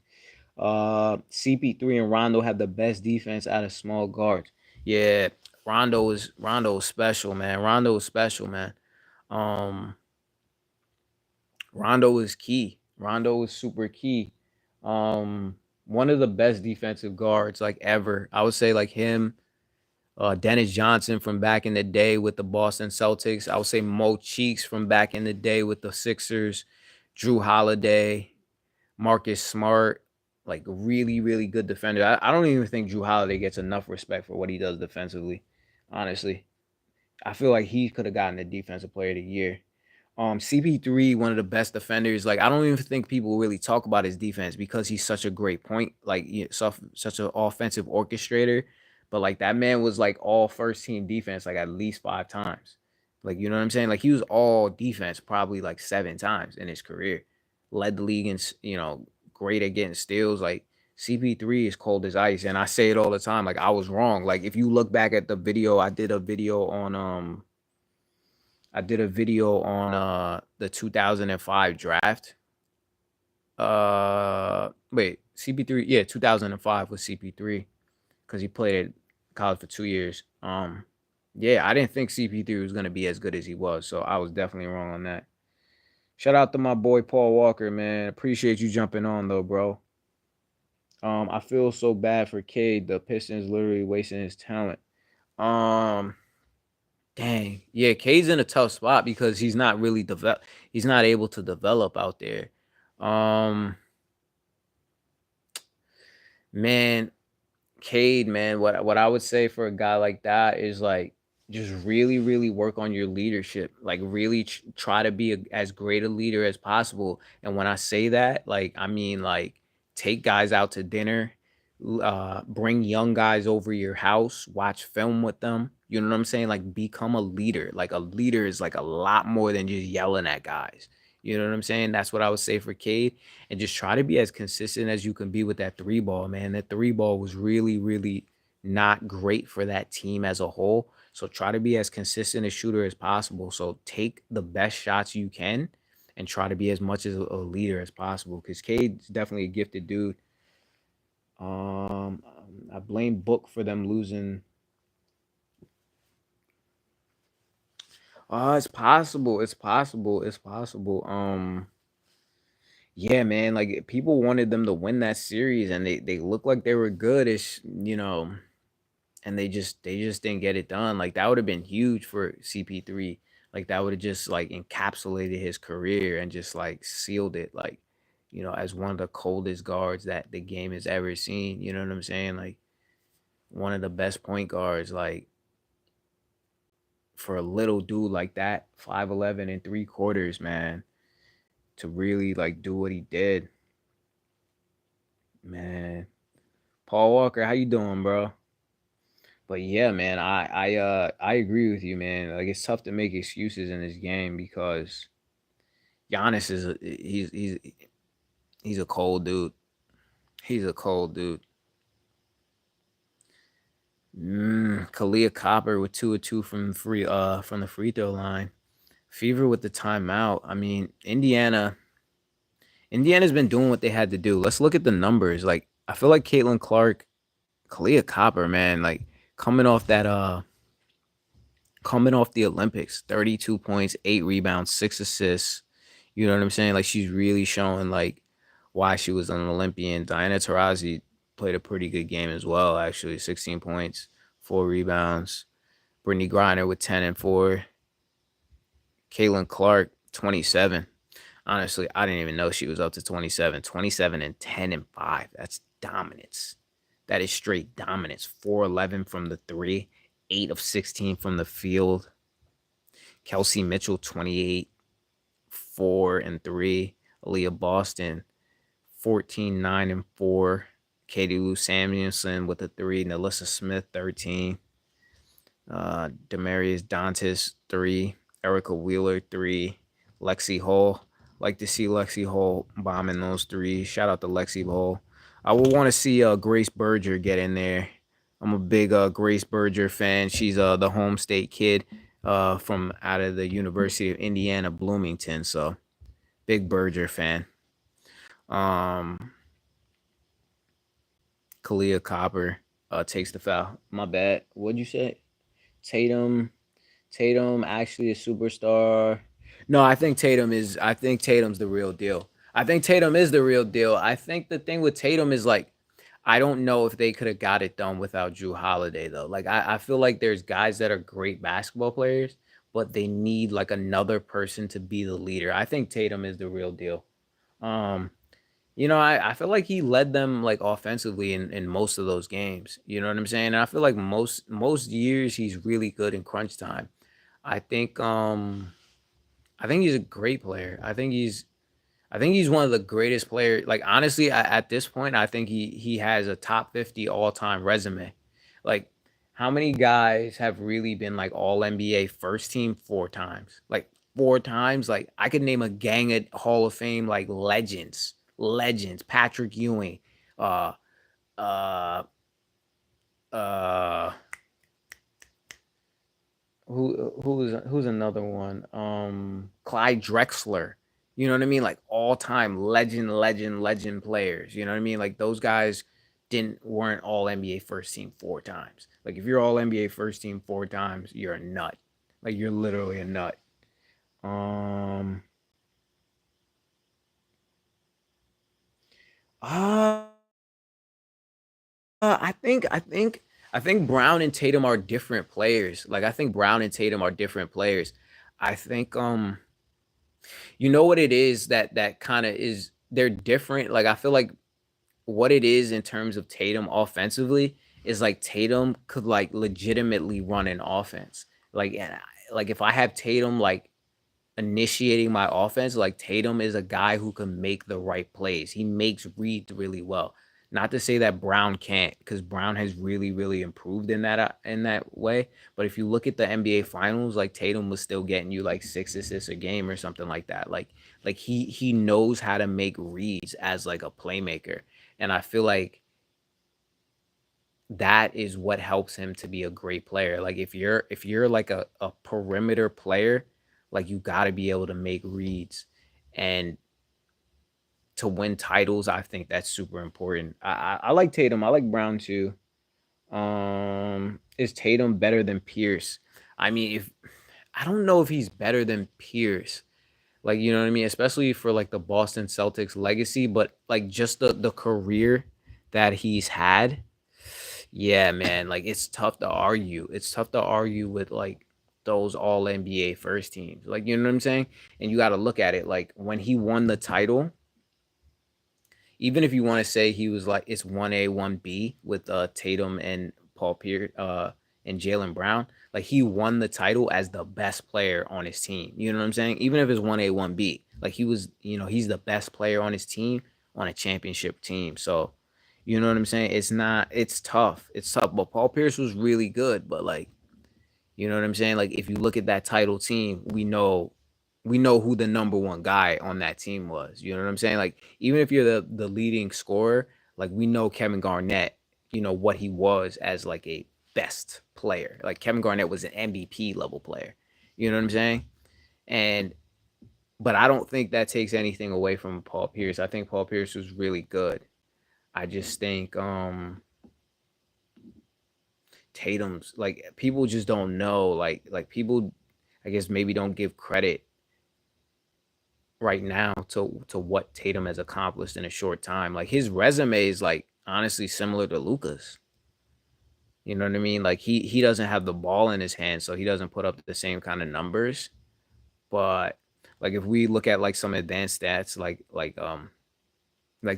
CP3 and Rondo have the best defense out of small guards. Yeah, Rondo is special, man. Rondo is special, man. Um, Rondo is key. Rondo is super key. Um, One of the best defensive guards like ever. I would say like him, Dennis Johnson from back in the day with the Boston Celtics. I would say Mo Cheeks from back in the day with the Sixers. Drew Holiday, Marcus Smart, like really, really good defender. I don't even think Drew Holiday gets enough respect for what he does defensively. Honestly, I feel like he could have gotten the Defensive Player of the Year. CP3, one of the best defenders. Like I don't even think people really talk about his defense because he's such a great point, like such an offensive orchestrator. But like that man was like all first team defense like at least 5 times. Like you know what I'm saying? Like he was all defense probably like 7 times in his career. Led the league in great at getting steals. Like CP3 is cold as ice, and I say it all the time. Like I was wrong. Like if you look back at the video, I did a video on the 2005 draft. Wait, CP3, yeah, 2005 was CP3 because he played at college for 2 years. Yeah, I didn't think CP3 was gonna be as good as he was, so I was definitely wrong on that. Shout out to my boy Paul Walker, man. Appreciate you jumping on though, bro. I feel so bad for Cade. The Pistons literally wasting his talent. Um, Dang. Yeah, Cade's in a tough spot because he's not really he's not able to develop out there. Um Man, Cade, man, what I would say for a guy like that is like just really, really work on your leadership. Like really try to be as great a leader as possible. And when I say that, like I mean like take guys out to dinner, bring young guys over your house, watch film with them. You know what I'm saying? Like become a leader. Like a leader is like a lot more than just yelling at guys. You know what I'm saying? That's what I would say for Cade, and just try to be as consistent as you can be with that three ball, man. That three ball was really, really not great for that team as a whole. So try to be as consistent a shooter as possible. So take the best shots you can and try to be as much as a leader as possible. Because Cade's definitely a gifted dude. Um, I blame Book for them losing. It's possible. It's possible. It's possible. Yeah, man, like people wanted them to win that series and they looked like they were good as and they just didn't get it done. Like that would have been huge for CP3. Like that would have just like encapsulated his career and just like sealed it like, as one of the coldest guards that the game has ever seen. You know what I'm saying? Like one of the best point guards, like for a little dude like that, 5'11" and 3/4, man, to really like do what he did. Man. Paul Walker, how you doing, bro? But yeah, man, I agree with you, man. Like it's tough to make excuses in this game because Giannis he's a cold dude. He's a cold dude. Kalia Copper with 2 of 2 from the free throw line. Fever with the timeout. I mean, Indiana's been doing what they had to do. Let's look at the numbers. Like I feel like Caitlin Clark, Kalia Copper, man, like coming off that coming off the Olympics, 32 points, 8 rebounds, 6 assists. You know what I'm saying? Like she's really showing like why she was an Olympian. Diana Taurasi played a pretty good game as well, actually. 16 points, 4 rebounds. Brittany Griner with 10 and 4. Caitlin Clark, 27. Honestly, I didn't even know she was up to 27. 27 and 10 and 5. That's dominance. That is straight dominance. 4-11 from the 3. 8 of 16 from the field. Kelsey Mitchell, 28, 4 and 3. Aaliyah Boston, 14, 9 and 4. Katie Lou Samuelson with a 3. Nalissa Smith, 13. Demarius Dantis, 3. Erica Wheeler, 3. Lexi Hall. Like to see Lexi Hall bombing those 3. Shout out to Lexi Hall. I would want to see Grace Berger get in there. I'm a big Grace Berger fan. She's the home state kid from out of the University of Indiana Bloomington. So big Berger fan. Um, Kalia Copper takes the foul. My bad. What'd you say? Tatum. Tatum actually a superstar. No, I think Tatum's the real deal. I think Tatum is the real deal. I think the thing with Tatum is like I don't know if they could have got it done without Drew Holiday though. Like I feel like there's guys that are great basketball players, but they need like another person to be the leader. I think Tatum is the real deal. Um, I feel like he led them like offensively in most of those games. You know what I'm saying? And I feel like most years he's really good in crunch time. I think I think he's a great player. I think he's one of the greatest players. Like honestly, at this point, I think he has a top 50 all time resume. Like how many guys have really been like all NBA first team 4 times? Like 4 times. Like I could name a gang of Hall of Fame like legends. Patrick Ewing, uh, uh, uh, who's another one? Clyde Drexler. You know what I mean? Like all time legend players. You know what I mean? Like those guys weren't all NBA first team 4 times. Like if you're all NBA first team 4 times, you're a nut. Like you're literally a nut. Um uh I think Brown and Tatum are different players. Like I think Brown and Tatum are different players. I think you know what it is that kind of is they're different. Like I feel like what it is in terms of Tatum offensively is like Tatum could like legitimately run an offense. Like if I have Tatum like initiating my offense, like Tatum is a guy who can make the right plays. He makes reads really well. Not to say that Brown can't, because Brown has really improved in that way. But if you look at the NBA Finals, like Tatum was still getting you like 6 assists a game or something like that. Like he knows how to make reads as like a playmaker, and I feel like that is what helps him to be a great player. Like if you're like a perimeter player, like you got to be able to make reads and to win titles. I think that's super important. I like Tatum. I like Brown too. Is Tatum better than Pierce? I mean, if I don't know if he's better than Pierce. Like you know what I mean, especially for like the Boston Celtics legacy, but like just the career that he's had. Yeah, man, like it's tough to argue. It's tough to argue with like those all NBA first teams. Like, you know what I'm saying? And you got to look at it like when he won the title, even if you want to say he was like it's 1A, 1B with Tatum and Paul Pierce and Jalen Brown, like he won the title as the best player on his team. You know what I'm saying? Even if it's 1A, 1B, like he was, he's the best player on his team on a championship team. So, you know what I'm saying? It's not it's tough. It's tough, but Paul Pierce was really good, but like you know what I'm saying? Like if you look at that title team, we know who the number one guy on that team was. You know what I'm saying? Like even if you're the leading scorer, like we know Kevin Garnett, what he was as like a best player. Like Kevin Garnett was an MVP level player. You know what I'm saying? And but I don't think that takes anything away from Paul Pierce. I think Paul Pierce was really good. I just think Tatum's like people just don't know like people I guess maybe don't give credit right now to what Tatum has accomplished in a short time. Like his resume is like honestly similar to Luca's. You know what I mean? Like he doesn't have the ball in his hand, so he doesn't put up the same kind of numbers. But like if we look at like some advanced stats, like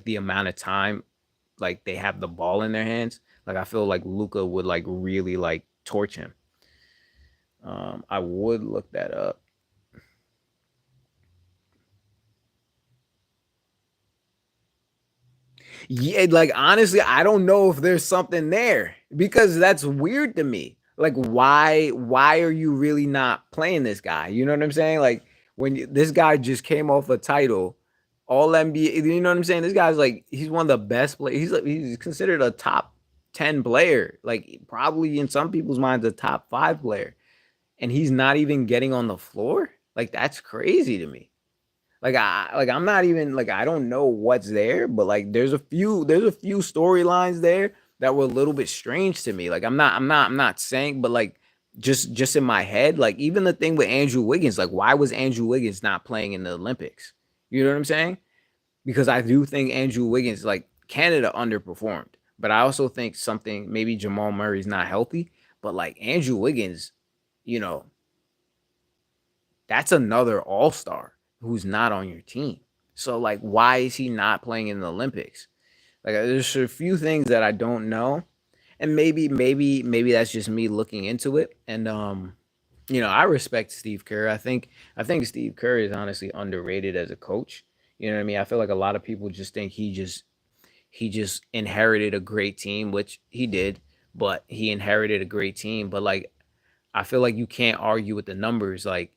the amount of time like they have the ball in their hands, like I feel like Luca would like really like torch him. I would look that up. Yeah, like honestly, I don't know if there's something there because that's weird to me. Like, why are you really not playing this guy? You know what I'm saying? Like, this guy just came off a title, all NBA. You know what I'm saying? This guy's like he's one of the best players. He's considered a top 10 player, like probably in some people's minds a top 5 player, and he's not even getting on the floor. Like that's crazy to me. I'm not even like I don't know what's there, but like there's a few storylines there that were a little bit strange to me. Like I'm not saying, but like just in my head, like even the thing with Andrew Wiggins, like why was Andrew Wiggins not playing in the Olympics? You know what I'm saying? Because I do think Andrew Wiggins, like Canada underperformed, but I also think something maybe Jamal Murray's not healthy, but like Andrew Wiggins, you know, that's another all-star who's not on your team. So like why is he not playing in the Olympics? Like there's a few things that I don't know. And maybe that's just me looking into it. And I respect Steve Kerr. I think Steve Kerr is honestly underrated as a coach. You know what I mean? I feel like a lot of people just think he just inherited a great team, which he did, but he inherited a great team. But like I feel like you can't argue with the numbers. Like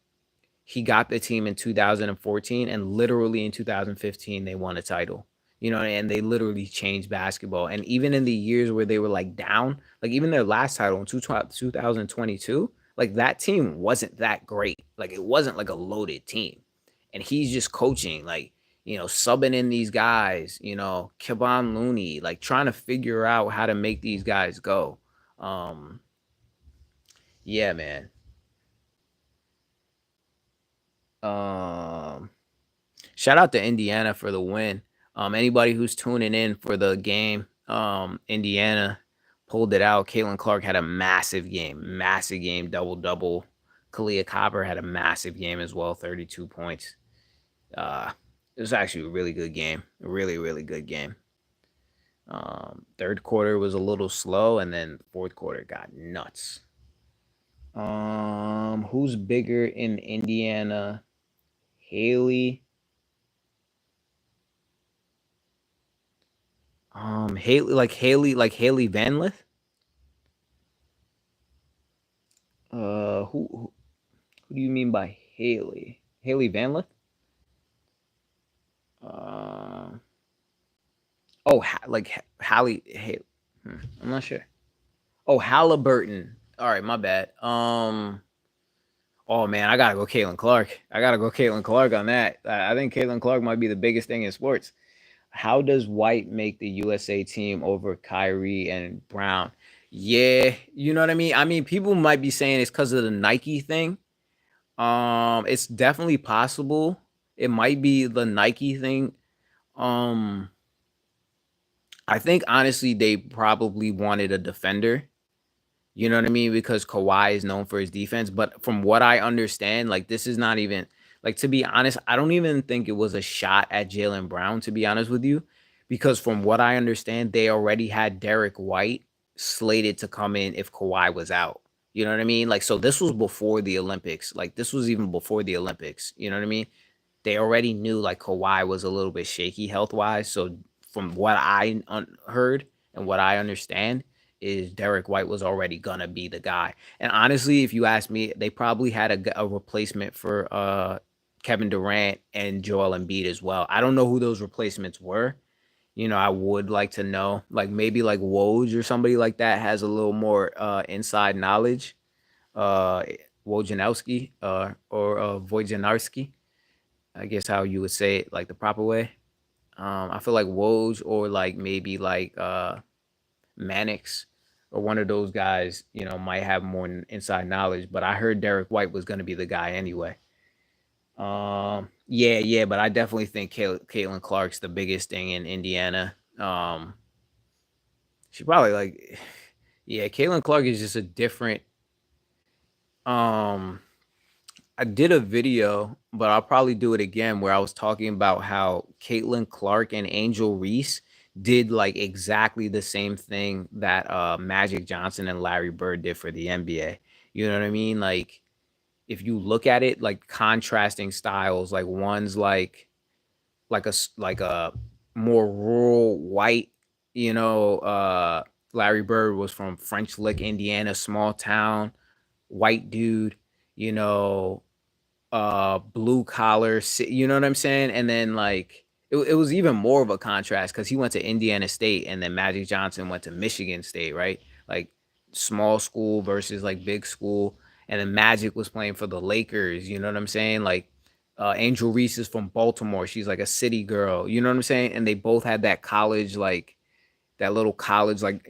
he got the team in 2014 and literally in 2015 they won a title. And they literally changed basketball. And even in the years where they were like down, like even their last title in 2022, like that team wasn't that great. Like it wasn't like a loaded team. And he's just coaching, like, subbing in these guys, Kevon Looney, like trying to figure out how to make these guys go. Um, yeah, man. Um, Shout out to Indiana for the win. Anybody who's tuning in for the game, Indiana pulled it out. Caitlin Clark had a massive game, double double. Kalia Copper had a massive game as well, 32 points. Uh, it was actually a really good game, a really really good game. Third quarter was a little slow, and then fourth quarter got nuts. Who's bigger in Indiana? Haley. Haley Van Lith. Who do you mean by Haley? Haley Van Lith? Uh, Hallie. I'm not sure. Oh, Halliburton. All right, my bad. Oh man, I gotta go Caitlin Clark. I gotta go Caitlin Clark on that. I think Caitlin Clark might be the biggest thing in sports. How does White make the USA team over Kyrie and Brown? Yeah, you know what I mean. I mean, people might be saying it's because of the Nike thing. It's definitely possible. It might be the Nike thing. Um, I think honestly they probably wanted a defender. You know what I mean? Because Kawhi is known for his defense. But from what I understand, like this is not even like to be honest, I don't even think it was a shot at Jalen Brown, to be honest with you. Because from what I understand, they already had Derek White slated to come in if Kawhi was out. You know what I mean? Like, so this was before the Olympics. Like, this was even before the Olympics. You know what I mean? They already knew like Kawhi was a little bit shaky health wise. So from what I heard and what I understand, is Derek White was already gonna be the guy. And honestly, if you ask me, they probably had a replacement for Kevin Durant and Joel Embiid as well. I don't know who those replacements were. I would like to know, like maybe like Woj or somebody like that has a little more inside knowledge. Uh, Wojnarowski or Wojnarowski, I guess how you would say it, like the proper way. I feel like Woj or like maybe like Mannix or one of those guys, might have more inside knowledge. But I heard Derek White was going to be the guy anyway. Yeah, but I definitely think Caitlin Clark's the biggest thing in Indiana. She probably like, yeah, Caitlin Clark is just a different. Um, I did a video, but I'll probably do it again where I was talking about how Caitlin Clark and Angel Reese did like exactly the same thing that Magic Johnson and Larry Bird did for the NBA. You know what I mean? Like if you look at it, like contrasting styles, like one's like a more rural white, you know, Larry Bird was from French Lick, Indiana, small town, white dude, you know, blue collar, you know what I'm saying? And then like it was even more of a contrast because he went to Indiana State and then Magic Johnson went to Michigan State, right? Like small school versus like big school. And then Magic was playing for the Lakers, you know what I'm saying? Like Angel Reese is from Baltimore. She's like a city girl, you know what I'm saying? And they both had that college like that little college like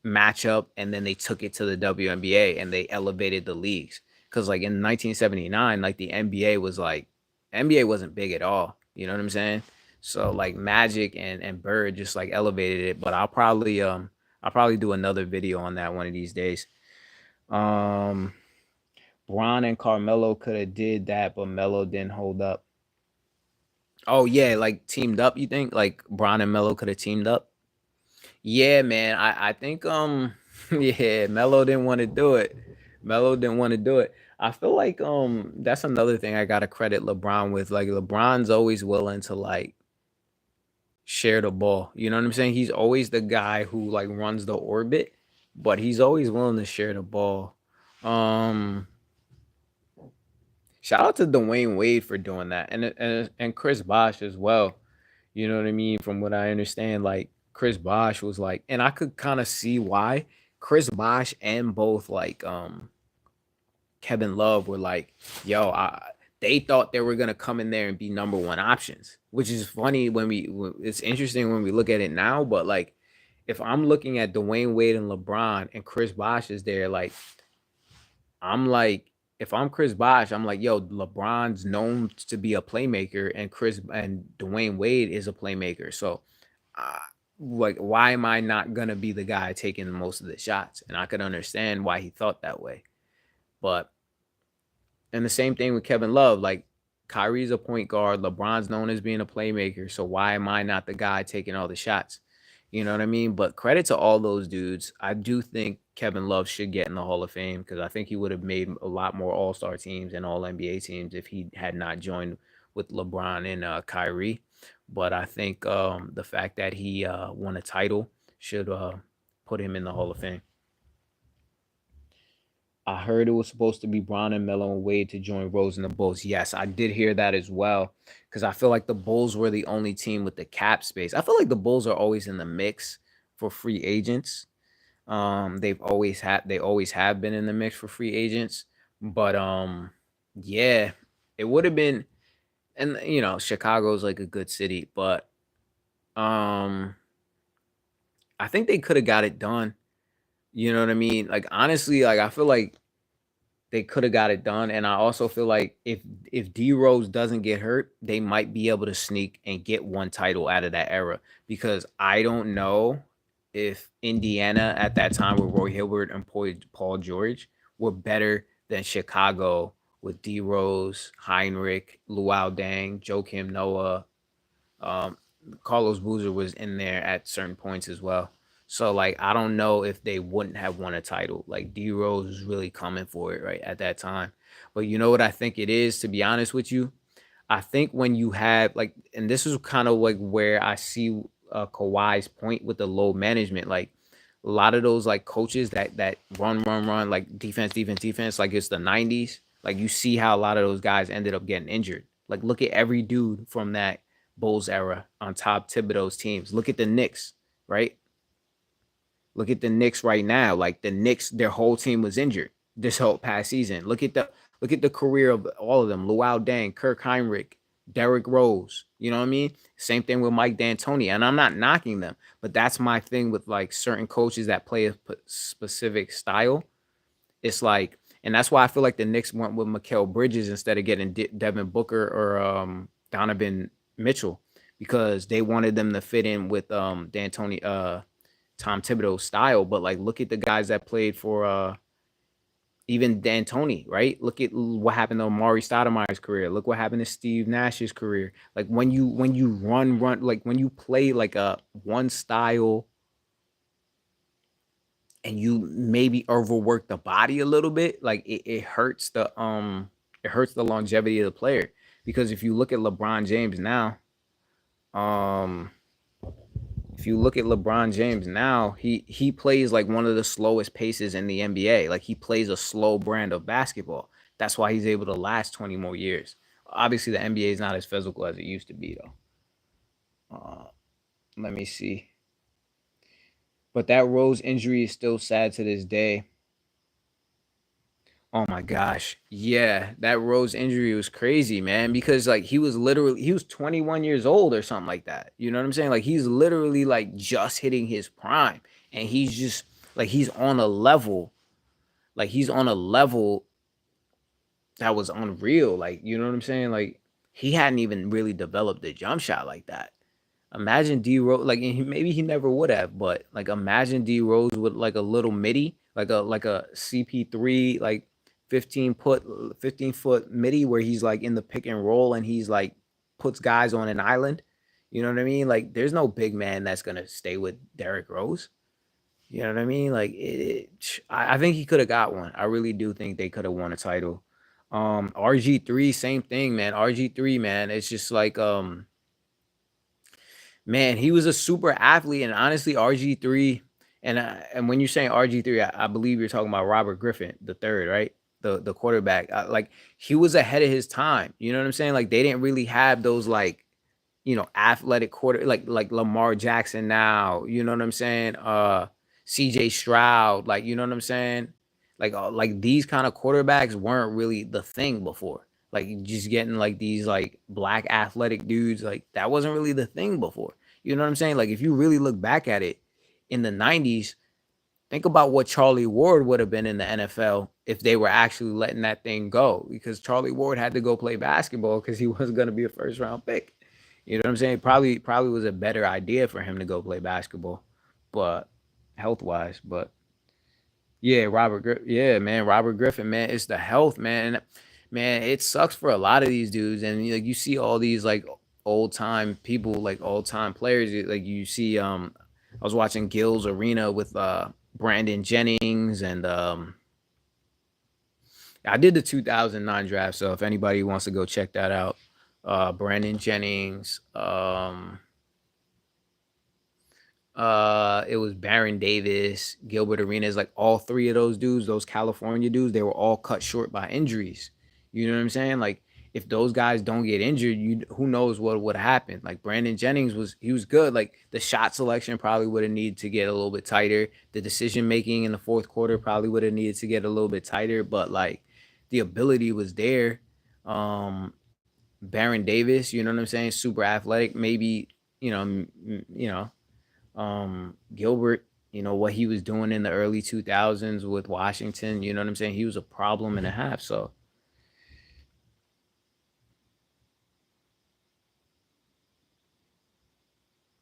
matchup, and then they took it to the WNBA and they elevated the leagues. Because like in 1979, like the NBA was like NBA wasn't big at all. You know what I'm saying? So like Magic and Bird just like elevated it. But I'll probably do another video on that one of these days. Um Bron and Carmelo could have did that, but Melo didn't hold up. Oh yeah, like teamed up. You think like Bron and Melo could have teamed up? Yeah, man. I think yeah, Melo didn't want to do it. Melo didn't want to do it. I feel like that's another thing I gotta credit LeBron with. Like LeBron's always willing to like share the ball. You know what I'm saying? He's always the guy who like runs the orbit, but he's always willing to share the ball. Um Shout out to Dwayne Wade for doing that. And Chris Bosh as well. You know what I mean? From what I understand, like Chris Bosh was like, and I could kind of see why Chris Bosh and both like Kevin Love were like, yo, they thought they were gonna come in there and be number one options, which is funny it's interesting when we look at it now, but like if I'm looking at Dwayne Wade and LeBron and Chris Bosh is there, like I'm like, if I'm Chris Bosh, I'm like, yo, LeBron's known to be a playmaker, and Chris and Dwayne Wade is a playmaker. So, uh, like, why am I not gonna be the guy taking most of the shots? And I could understand why he thought that way. But and the same thing with Kevin Love. Like Kyrie's a point guard. LeBron's known as being a playmaker. So why am I not the guy taking all the shots? You know what I mean? But credit to all those dudes. I do think Kevin Love should get in the Hall of Fame because I think he would have made a lot more All Star teams and All NBA teams if he had not joined with LeBron and Kyrie. But I think the fact that he won a title should put him in the Hall of Fame. I heard it was supposed to be Bron and Melo and Wade to join Rose and the Bulls. Yes, I did hear that as well. Because I feel like the Bulls were the only team with the cap space. I feel like the Bulls are always in the mix for free agents. They always have been in the mix for free agents. But yeah, it would have been, and Chicago's like a good city, but um I think they could have got it done. You know what I mean? Like honestly, like I feel like they could have got it done. And I also feel like if D Rose doesn't get hurt, they might be able to sneak and get one title out of that era. Because I don't know if Indiana at that time with Roy Hibbert and Paul George were better than Chicago with D Rose, Heinrich, Luau Dang, Joakim Noah, um, Carlos Boozer was in there at certain points as well. So like I don't know if they wouldn't have won a title. Like D Rose was really coming for it right at that time. But you know what I think it is, to be honest with you? I think when you have like, and this is kind of like where I see Kawhi's point with the low management. Like a lot of those like coaches that run like defense, like it's the '90s. Like you see how a lot of those guys ended up getting injured. Like look at every dude from that Bulls era on top Thibodeau's teams. Look at the Knicks, right? Look at the Knicks right now. Like the Knicks, their whole team was injured this whole past season. Look at the career of all of them: Luau Dang, Kirk Heinrich, Derrick Rose. You know what I mean? Same thing with Mike D'Antoni. And I'm not knocking them, but that's my thing with like certain coaches that play a specific style. It's like, and that's why I feel like the Knicks went with Mikal Bridges instead of getting Devin Booker or Donovan Mitchell because they wanted them to fit in with D'Antoni, Tom Thibodeau's style. But like, look at the guys that played for even D'Antoni, right? Look at what happened to Amari Stoudemire's career. Look what happened to Steve Nash's career. Like when you run like when you play like a one style and you maybe overwork the body a little bit, like it hurts the longevity of the player. Because um if you look at LeBron James now, he plays like one of the slowest paces in the NBA. Like he plays a slow brand of basketball. That's why he's able to last 20 more years. Obviously, the NBA is not as physical as it used to be, though. Let me see. But that Rose injury is still sad to this day. Oh my gosh. Yeah, that Rose injury was crazy, man, because like he was 21 years old or something like that. You know what I'm saying? Like he's literally like just hitting his prime, and he's just like he's on a level that was unreal. Like, you know what I'm saying? Like he hadn't even really developed the jump shot like that. Imagine D Rose, like maybe he never would have, but like imagine D Rose with like a little midi, like a CP3, like 15 foot midi where he's like in the pick and roll and he's like puts guys on an island. You know what I mean? Like there's no big man that's gonna stay with Derrick Rose. You know what I mean? Like I think he could have got one. I really do think they could have won a title. RG3, same thing, man. RG3, man. It's just like man, he was a super athlete, and honestly, RG3, and when you're saying RG3, I believe you're talking about Robert Griffin, the third, right? The quarterback. Like he was ahead of his time. You know what I'm saying? Like they didn't really have those like athletic quarter like Lamar Jackson now. You know what I'm saying? CJ Stroud, like you know what I'm saying? Like these kind of quarterbacks weren't really the thing before. Like just getting like these like black athletic dudes, like that wasn't really the thing before. You know what I'm saying? Like if you really look back at it in the 90s, think about what Charlie Ward would have been in the NFL if they were actually letting that thing go, because Charlie Ward had to go play basketball because he wasn't going to be a first round pick. You know what I'm saying? Probably was a better idea for him to go play basketball, but health wise. But yeah, yeah, man, Robert Griffin, man, it's the health, man. Man, it sucks for a lot of these dudes, and like you see all these like old time people, like old time players. Like you see, I was watching Gil's Arena with Brandon Jennings, and I did the 2009 draft. So if anybody wants to go check that out, Brandon Jennings, it was Baron Davis, Gilbert Arenas, like all three of those dudes, those California dudes, they were all cut short by injuries. You know what I'm saying? Like if those guys don't get injured, you who knows what would happen. Like Brandon Jennings was good. Like the shot selection probably would have needed to get a little bit tighter. The decision making in the fourth quarter probably would have needed to get a little bit tighter, but like the ability was there. Um Baron Davis, you know what I'm saying? Super athletic, maybe, you know, Gilbert, what he was doing in the early 2000s with Washington, you know what I'm saying? He was a problem and a half. So,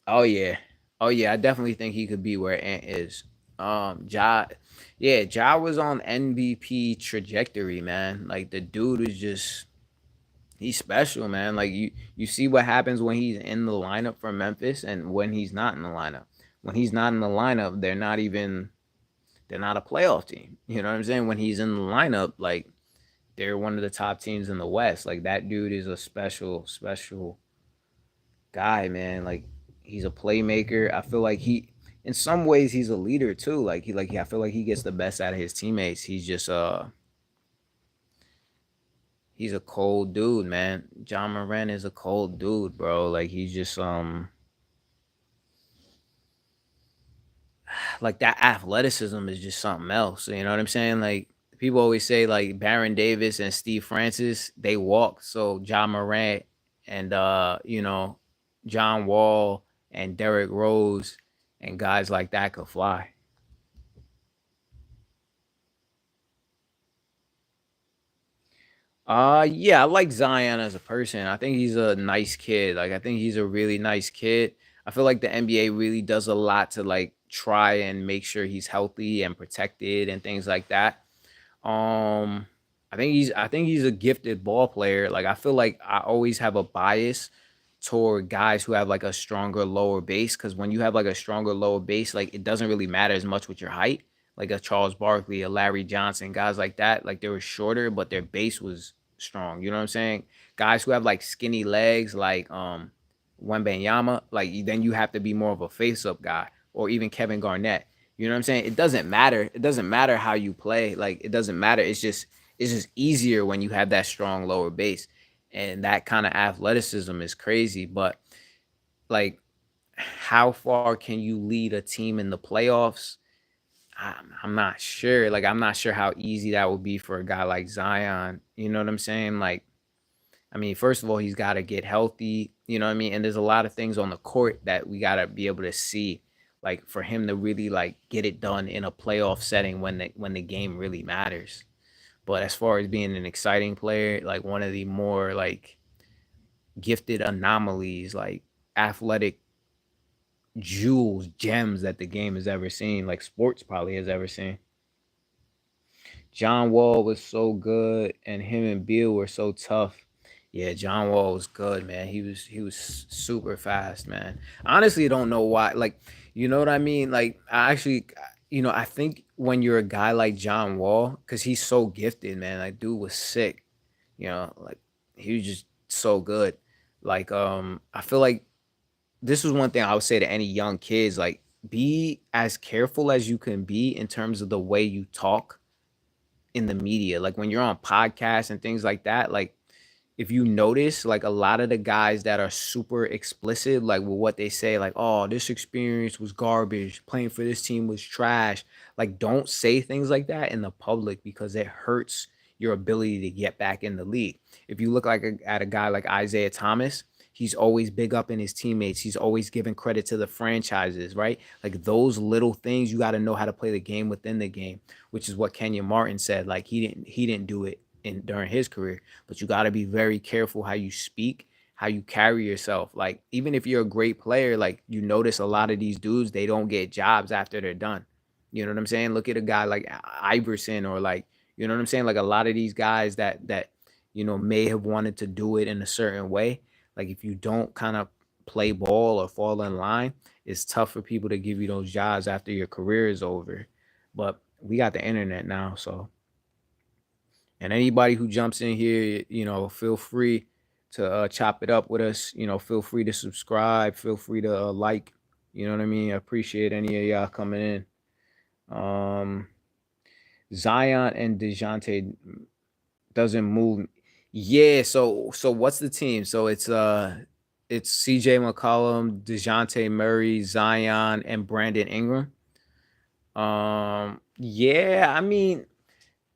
oh yeah. Oh yeah, I definitely think he could be where Ant is. Ja Yeah, Ja was on MVP trajectory, man. Like the dude is just he's special, man. Like you see what happens when he's in the lineup for Memphis and when he's not in the lineup. When he's not in the lineup, they're not a playoff team. You know what I'm saying? When he's in the lineup, like they're one of the top teams in the West. Like that dude is a special guy, man. Like he's a playmaker. I feel like in some ways, he's a leader too. I feel like he gets the best out of his teammates. He's a cold dude, man. John Moran is a cold dude, bro. Like he's just like that athleticism is just something else. You know what I'm saying? Like people always say like Baron Davis and Steve Francis, they walk. So John Morant and John Wall and Derrick Rose and guys like that could fly. Yeah, I like Zion as a person. I think he's a nice kid. Like I think he's a really nice kid. I feel like the NBA really does a lot to like try and make sure he's healthy and protected and things like that. Um, I think he's a gifted ball player. Like I feel like I always have a bias toward guys who have like a stronger lower base, because when you have like a stronger lower base, like it doesn't really matter as much with your height. like a Charles Barkley, a Larry Johnson, guys like that. Like they were shorter, but their base was strong. You know what I'm saying? Guys who have like skinny legs, like Wembenyama, like then you have to be more of a face-up guy, or even Kevin Garnett. You know what I'm saying? It doesn't matter. It doesn't matter how you play. Like it doesn't matter. It's just easier when you have that strong lower base, and that kind of athleticism is crazy. But like, how far can you lead a team in the playoffs? I'm not sure. Like, I'm not sure how easy that would be for a guy like Zion. You know what I'm saying? Like, I mean, first of all, he's got to get healthy. You know what I mean? And there's a lot of things on the court that we got to be able to see, like for him to really like get it done in a playoff setting when the game really matters. But as far as being an exciting player, like one of the more like gifted anomalies, like athletic jewels, gems that the game has ever seen, like sports probably has ever seen. John Wall was so good, and him and Beal were so tough. Yeah, John Wall was good, man. He was super fast, man. Honestly, don't know why. Like, you know what I mean? Like, I actually, I think when you're a guy like John Wall, because he's so gifted, man. Like, dude was sick. Like he was just so good. Like, I feel like this is one thing I would say to any young kids. Like, be as careful as you can be in terms of the way you talk in the media. Like when you're on podcasts and things like that, like if you notice, like a lot of the guys that are super explicit, like with what they say, like, oh, this experience was garbage, playing for this team was trash. Like, don't say things like that in the public because it hurts your ability to get back in the league. If you look like at a guy like Isaiah Thomas, he's always big up in his teammates. He's always giving credit to the franchises, right? Like those little things, you got to know how to play the game within the game, which is what Kenya Martin said. Like he didn't do it during his career, but you got to be very careful how you speak, how you carry yourself. Like even if you're a great player, like you notice a lot of these dudes, they don't get jobs after they're done. You know what I'm saying? Look at a guy like Iverson, or like, you know what I'm saying? Like a lot of these guys that may have wanted to do it in a certain way. Like if you don't kind of play ball or fall in line, it's tough for people to give you those jobs after your career is over. But we got the internet now, so, and anybody who jumps in here, feel free to chop it up with us. Feel free to subscribe. Feel free to like. You know what I mean? I appreciate any of y'all coming in. Zion and DeJounte doesn't move. Yeah. So what's the team? So it's CJ McCollum, DeJounte Murray, Zion, and Brandon Ingram. Yeah. I mean,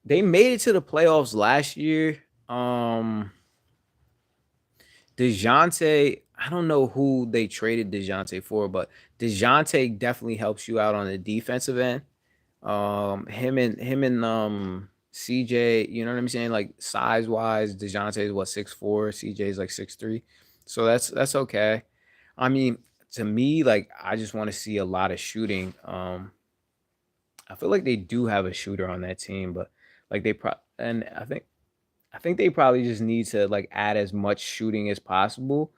they made it to the playoffs last year. DeJounte, I don't know who they traded DeJounte for, but DeJounte definitely helps you out on the defensive end. Him and CJ, you know what I'm saying? Like size wise, DeJounte is what, 6'4", CJ is like 6'3". So that's okay. I mean, to me, like I just want to see a lot of shooting. I feel like they do have a shooter on that team, but like and I think they probably just need to like add as much shooting as possible,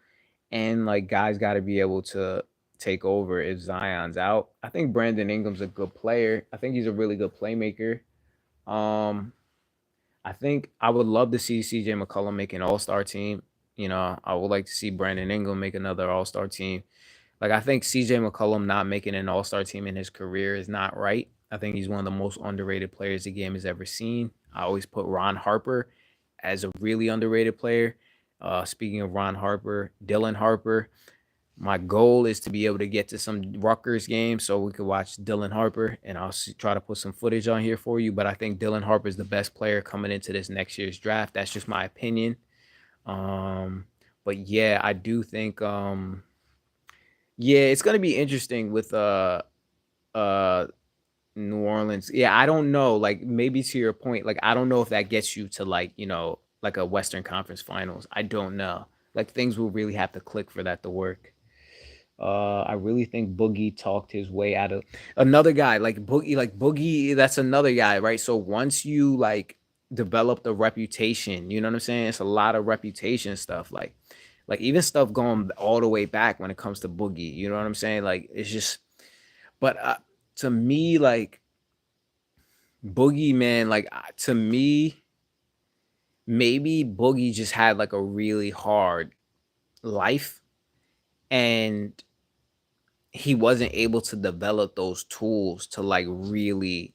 and like guys got to be able to take over if Zion's out. I think Brandon Ingram's a good player. I think he's a really good playmaker. Um, I think I would love to see CJ McCollum make an All-Star team. I would like to see Brandon Ingram make another All-Star team. Like I think CJ McCollum not making an All-Star team in his career is not right. I think he's one of the most underrated players the game has ever seen. I always put Ron Harper as a really underrated player. Speaking of Ron Harper, Dylan Harper, my goal is to be able to get to some Rutgers games so we could watch Dylan Harper, and I'll try to put some footage on here for you. But I think Dylan Harper is the best player coming into this next year's draft. That's just my opinion. Um, but yeah, I do think yeah, it's gonna be interesting with uh New Orleans. Yeah, I don't know. Like maybe to your point, like I don't know if that gets you to like, like a Western Conference Finals. I don't know. Like things will really have to click for that to work. I really think Boogie talked his way out of another guy like Boogie. That's another guy, right? So once you like develop the reputation, you know what I'm saying? It's a lot of reputation stuff, like even stuff going all the way back when it comes to Boogie. You know what I'm saying? Like it's just, but to me, like Boogie, man, like to me, maybe Boogie just had like a really hard life, and he wasn't able to develop those tools to like really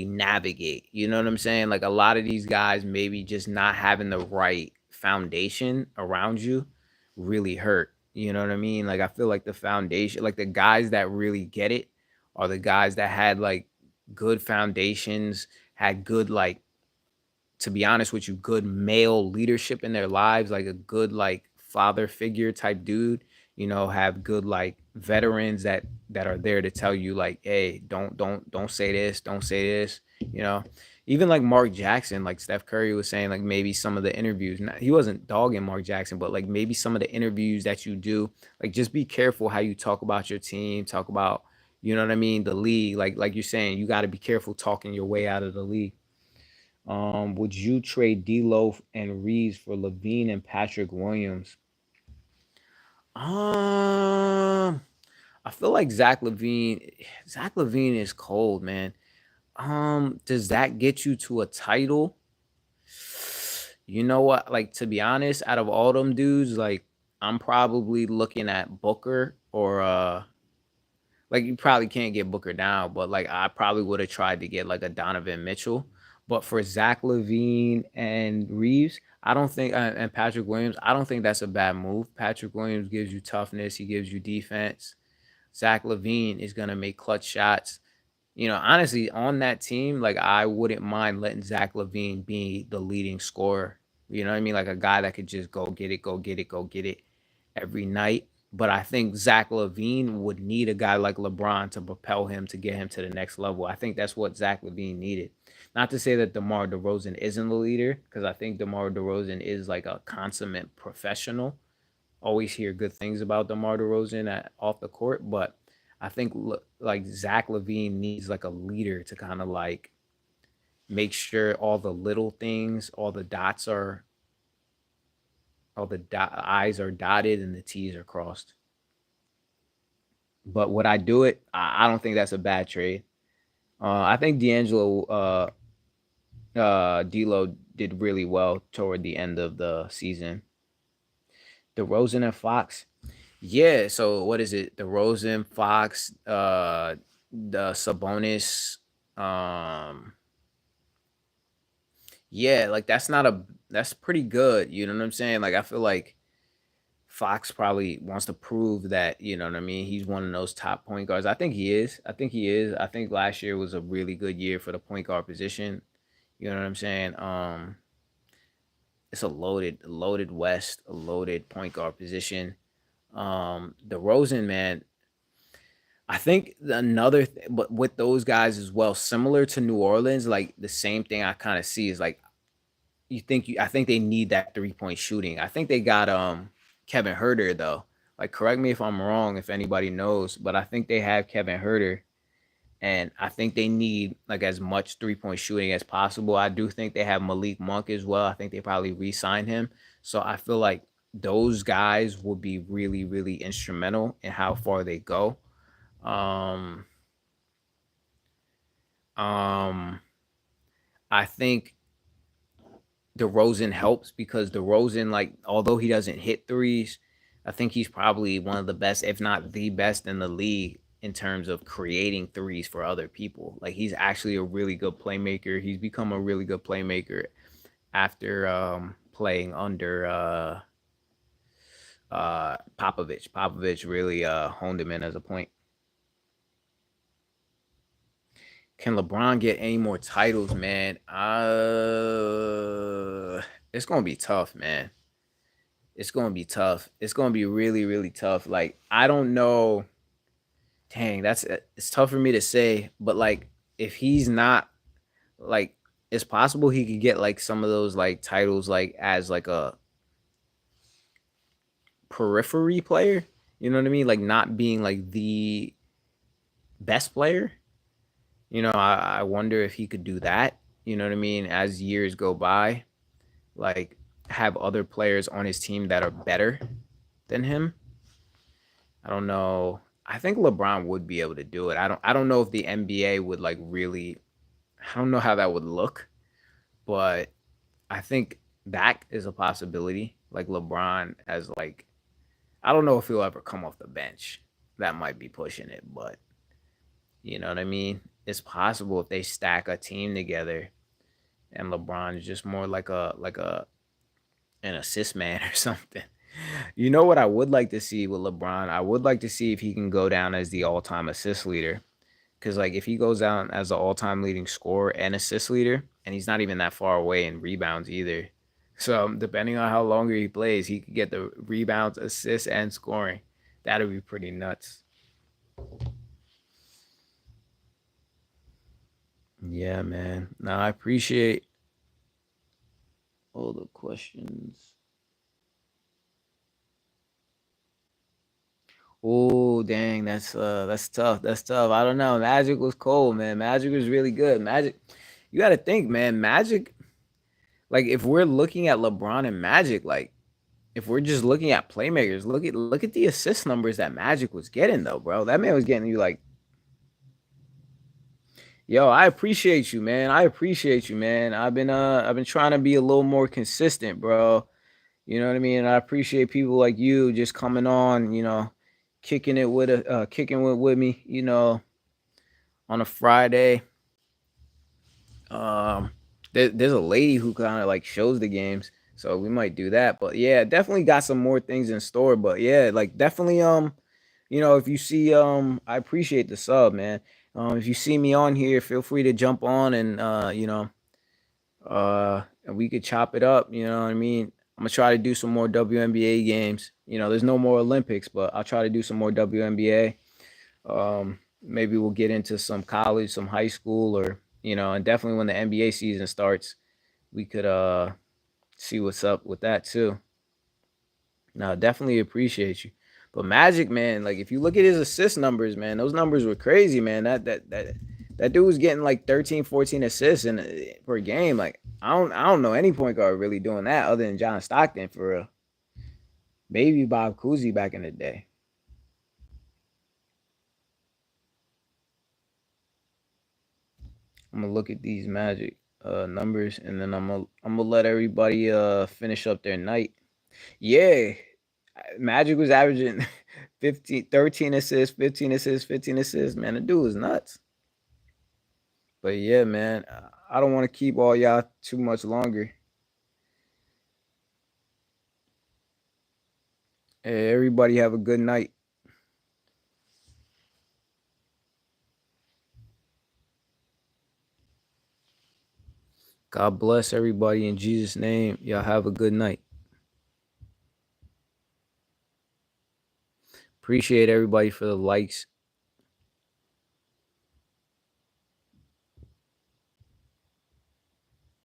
navigate. You know what I'm saying? Like a lot of these guys maybe just not having the right foundation around you really hurt. You know what I mean? Like I feel like the foundation, like the guys that really get it are the guys that had like good foundations, had good like, to be honest with you, good male leadership in their lives, like a good like father figure type dude, have good like veterans that are there to tell you like, hey, don't say this, don't say this, you know. Even like Mark Jackson, like Steph Curry was saying, like maybe some of the interviews, he wasn't dogging Mark Jackson, but like maybe some of the interviews that you do, like just be careful how you talk about your team, talk about, you know what I mean, the league. Like you're saying, you got to be careful talking your way out of the league. Would you trade D'Lo and Reeves for Levine and Patrick Williams? Um, I feel like Zach Levine is cold, man. Does that get you to a title? You know what? Like to be honest, out of all them dudes, like I'm probably looking at Booker or like you probably can't get Booker now, but like I probably would have tried to get like a Donovan Mitchell. But for Zach Levine and Reeves, I don't think, and Patrick Williams, I don't think that's a bad move. Patrick Williams gives you toughness, he gives you defense. Zach Levine is gonna make clutch shots. Honestly, on that team, like I wouldn't mind letting Zach Levine be the leading scorer. You know what I mean? Like a guy that could just go get it, go get it, go get it every night. But I think Zach Levine would need a guy like LeBron to propel him to get him to the next level. I think that's what Zach Levine needed. Not to say that DeMar DeRozan isn't the leader, because I think DeMar DeRozan is like a consummate professional. Always hear good things about DeMar DeRozan off the court, but I think like Zach Levine needs like a leader to kind of like make sure all the little things, all the I's are dotted and the T's are crossed. But would I do it? I don't think that's a bad trade. I think D'Lo did really well toward the end of the season. DeRozan and Fox, yeah. So what is it? DeRozan, Fox, the Sabonis, um, yeah. Like that's pretty good. You know what I'm saying? Like I feel like Fox probably wants to prove that, you know what I mean, he's one of those top point guards. I think he is. I think he is. I think last year was a really good year for the point guard position. You know what I'm saying? It's a loaded West, a loaded point guard position. The Rosen, man, I think but with those guys as well, similar to New Orleans, like the same thing I kind of see is like I think they need that 3-point shooting. I think they got Kevin Herter though. Like correct me if I'm wrong, if anybody knows, but I think they have Kevin Herter, and I think they need like as much 3-point shooting as possible. I do think they have Malik Monk as well. I think they probably re-signed him. So I feel like those guys will be really, really instrumental in how far they go. Um, um, I think DeRozan helps because DeRozan, like, although he doesn't hit threes, I think he's probably one of the best, if not the best in the league in terms of creating threes for other people. Like, he's actually a really good playmaker. He's become a really good playmaker after playing under Popovich. Popovich really honed him in as a point. Can LeBron get any more titles, man? It's gonna be tough, man. It's gonna be tough. It's gonna be really, really tough. Like I don't know. Dang, it's tough for me to say. But like, if he's not like, it's possible he could get like some of those like titles like as like a periphery player. You know what I mean? Like not being like the best player. I wonder if he could do that. You know what I mean? As years go by, like have other players on his team that are better than him. I don't know. I think LeBron would be able to do it. I don't know if the NBA would like really. I don't know how that would look, but I think that is a possibility. Like LeBron as like I don't know if he'll ever come off the bench. That might be pushing it, but you know what I mean? It's possible if they stack a team together and LeBron is just more like a an assist man or something. You know what I would like to see with LeBron? I would like to see if he can go down as the all-time assist leader. Because like if he goes down as the all-time leading scorer and assist leader, and he's not even that far away in rebounds either. So depending on how longer he plays, he could get the rebounds, assists, and scoring. That'd be pretty nuts. Yeah, man. Now I appreciate all the questions. Oh, dang, that's tough. That's tough. I don't know. Magic was cold, man. Magic was really good. Magic, you got to think, man. Magic, like if we're looking at LeBron and Magic, like if we're just looking at playmakers, look at the assist numbers that Magic was getting though, bro. That man was getting you like, yo, I appreciate you, man. I appreciate you, man. I've been trying to be a little more consistent, bro. You know what I mean? And I appreciate people like you just coming on, kicking with me, on a Friday. Um, there's a lady who kind of like shows the games, so we might do that. But yeah, definitely got some more things in store. But yeah, like definitely if you see I appreciate the sub, man. If you see me on here, feel free to jump on and and we could chop it up. You know what I mean? I'm gonna try to do some more WNBA games. There's no more Olympics, but I'll try to do some more WNBA. Maybe we'll get into some college, some high school, or and definitely when the NBA season starts, we could see what's up with that too. No, definitely appreciate you. But Magic, man, like if you look at his assist numbers, man, those numbers were crazy, man. That dude was getting like 13, 14 assists per game. Like I don't know any point guard really doing that other than John Stockton for real. Maybe Bob Cousy back in the day. I'm gonna look at these Magic numbers and then I'm gonna let everybody finish up their night. Yeah, Magic was averaging 15, 13 assists, 15 assists, 15 assists. Man, the dude was nuts. But yeah, man, I don't want to keep all y'all too much longer. Hey, everybody have a good night. God bless everybody in Jesus' name. Y'all have a good night. Appreciate everybody for the likes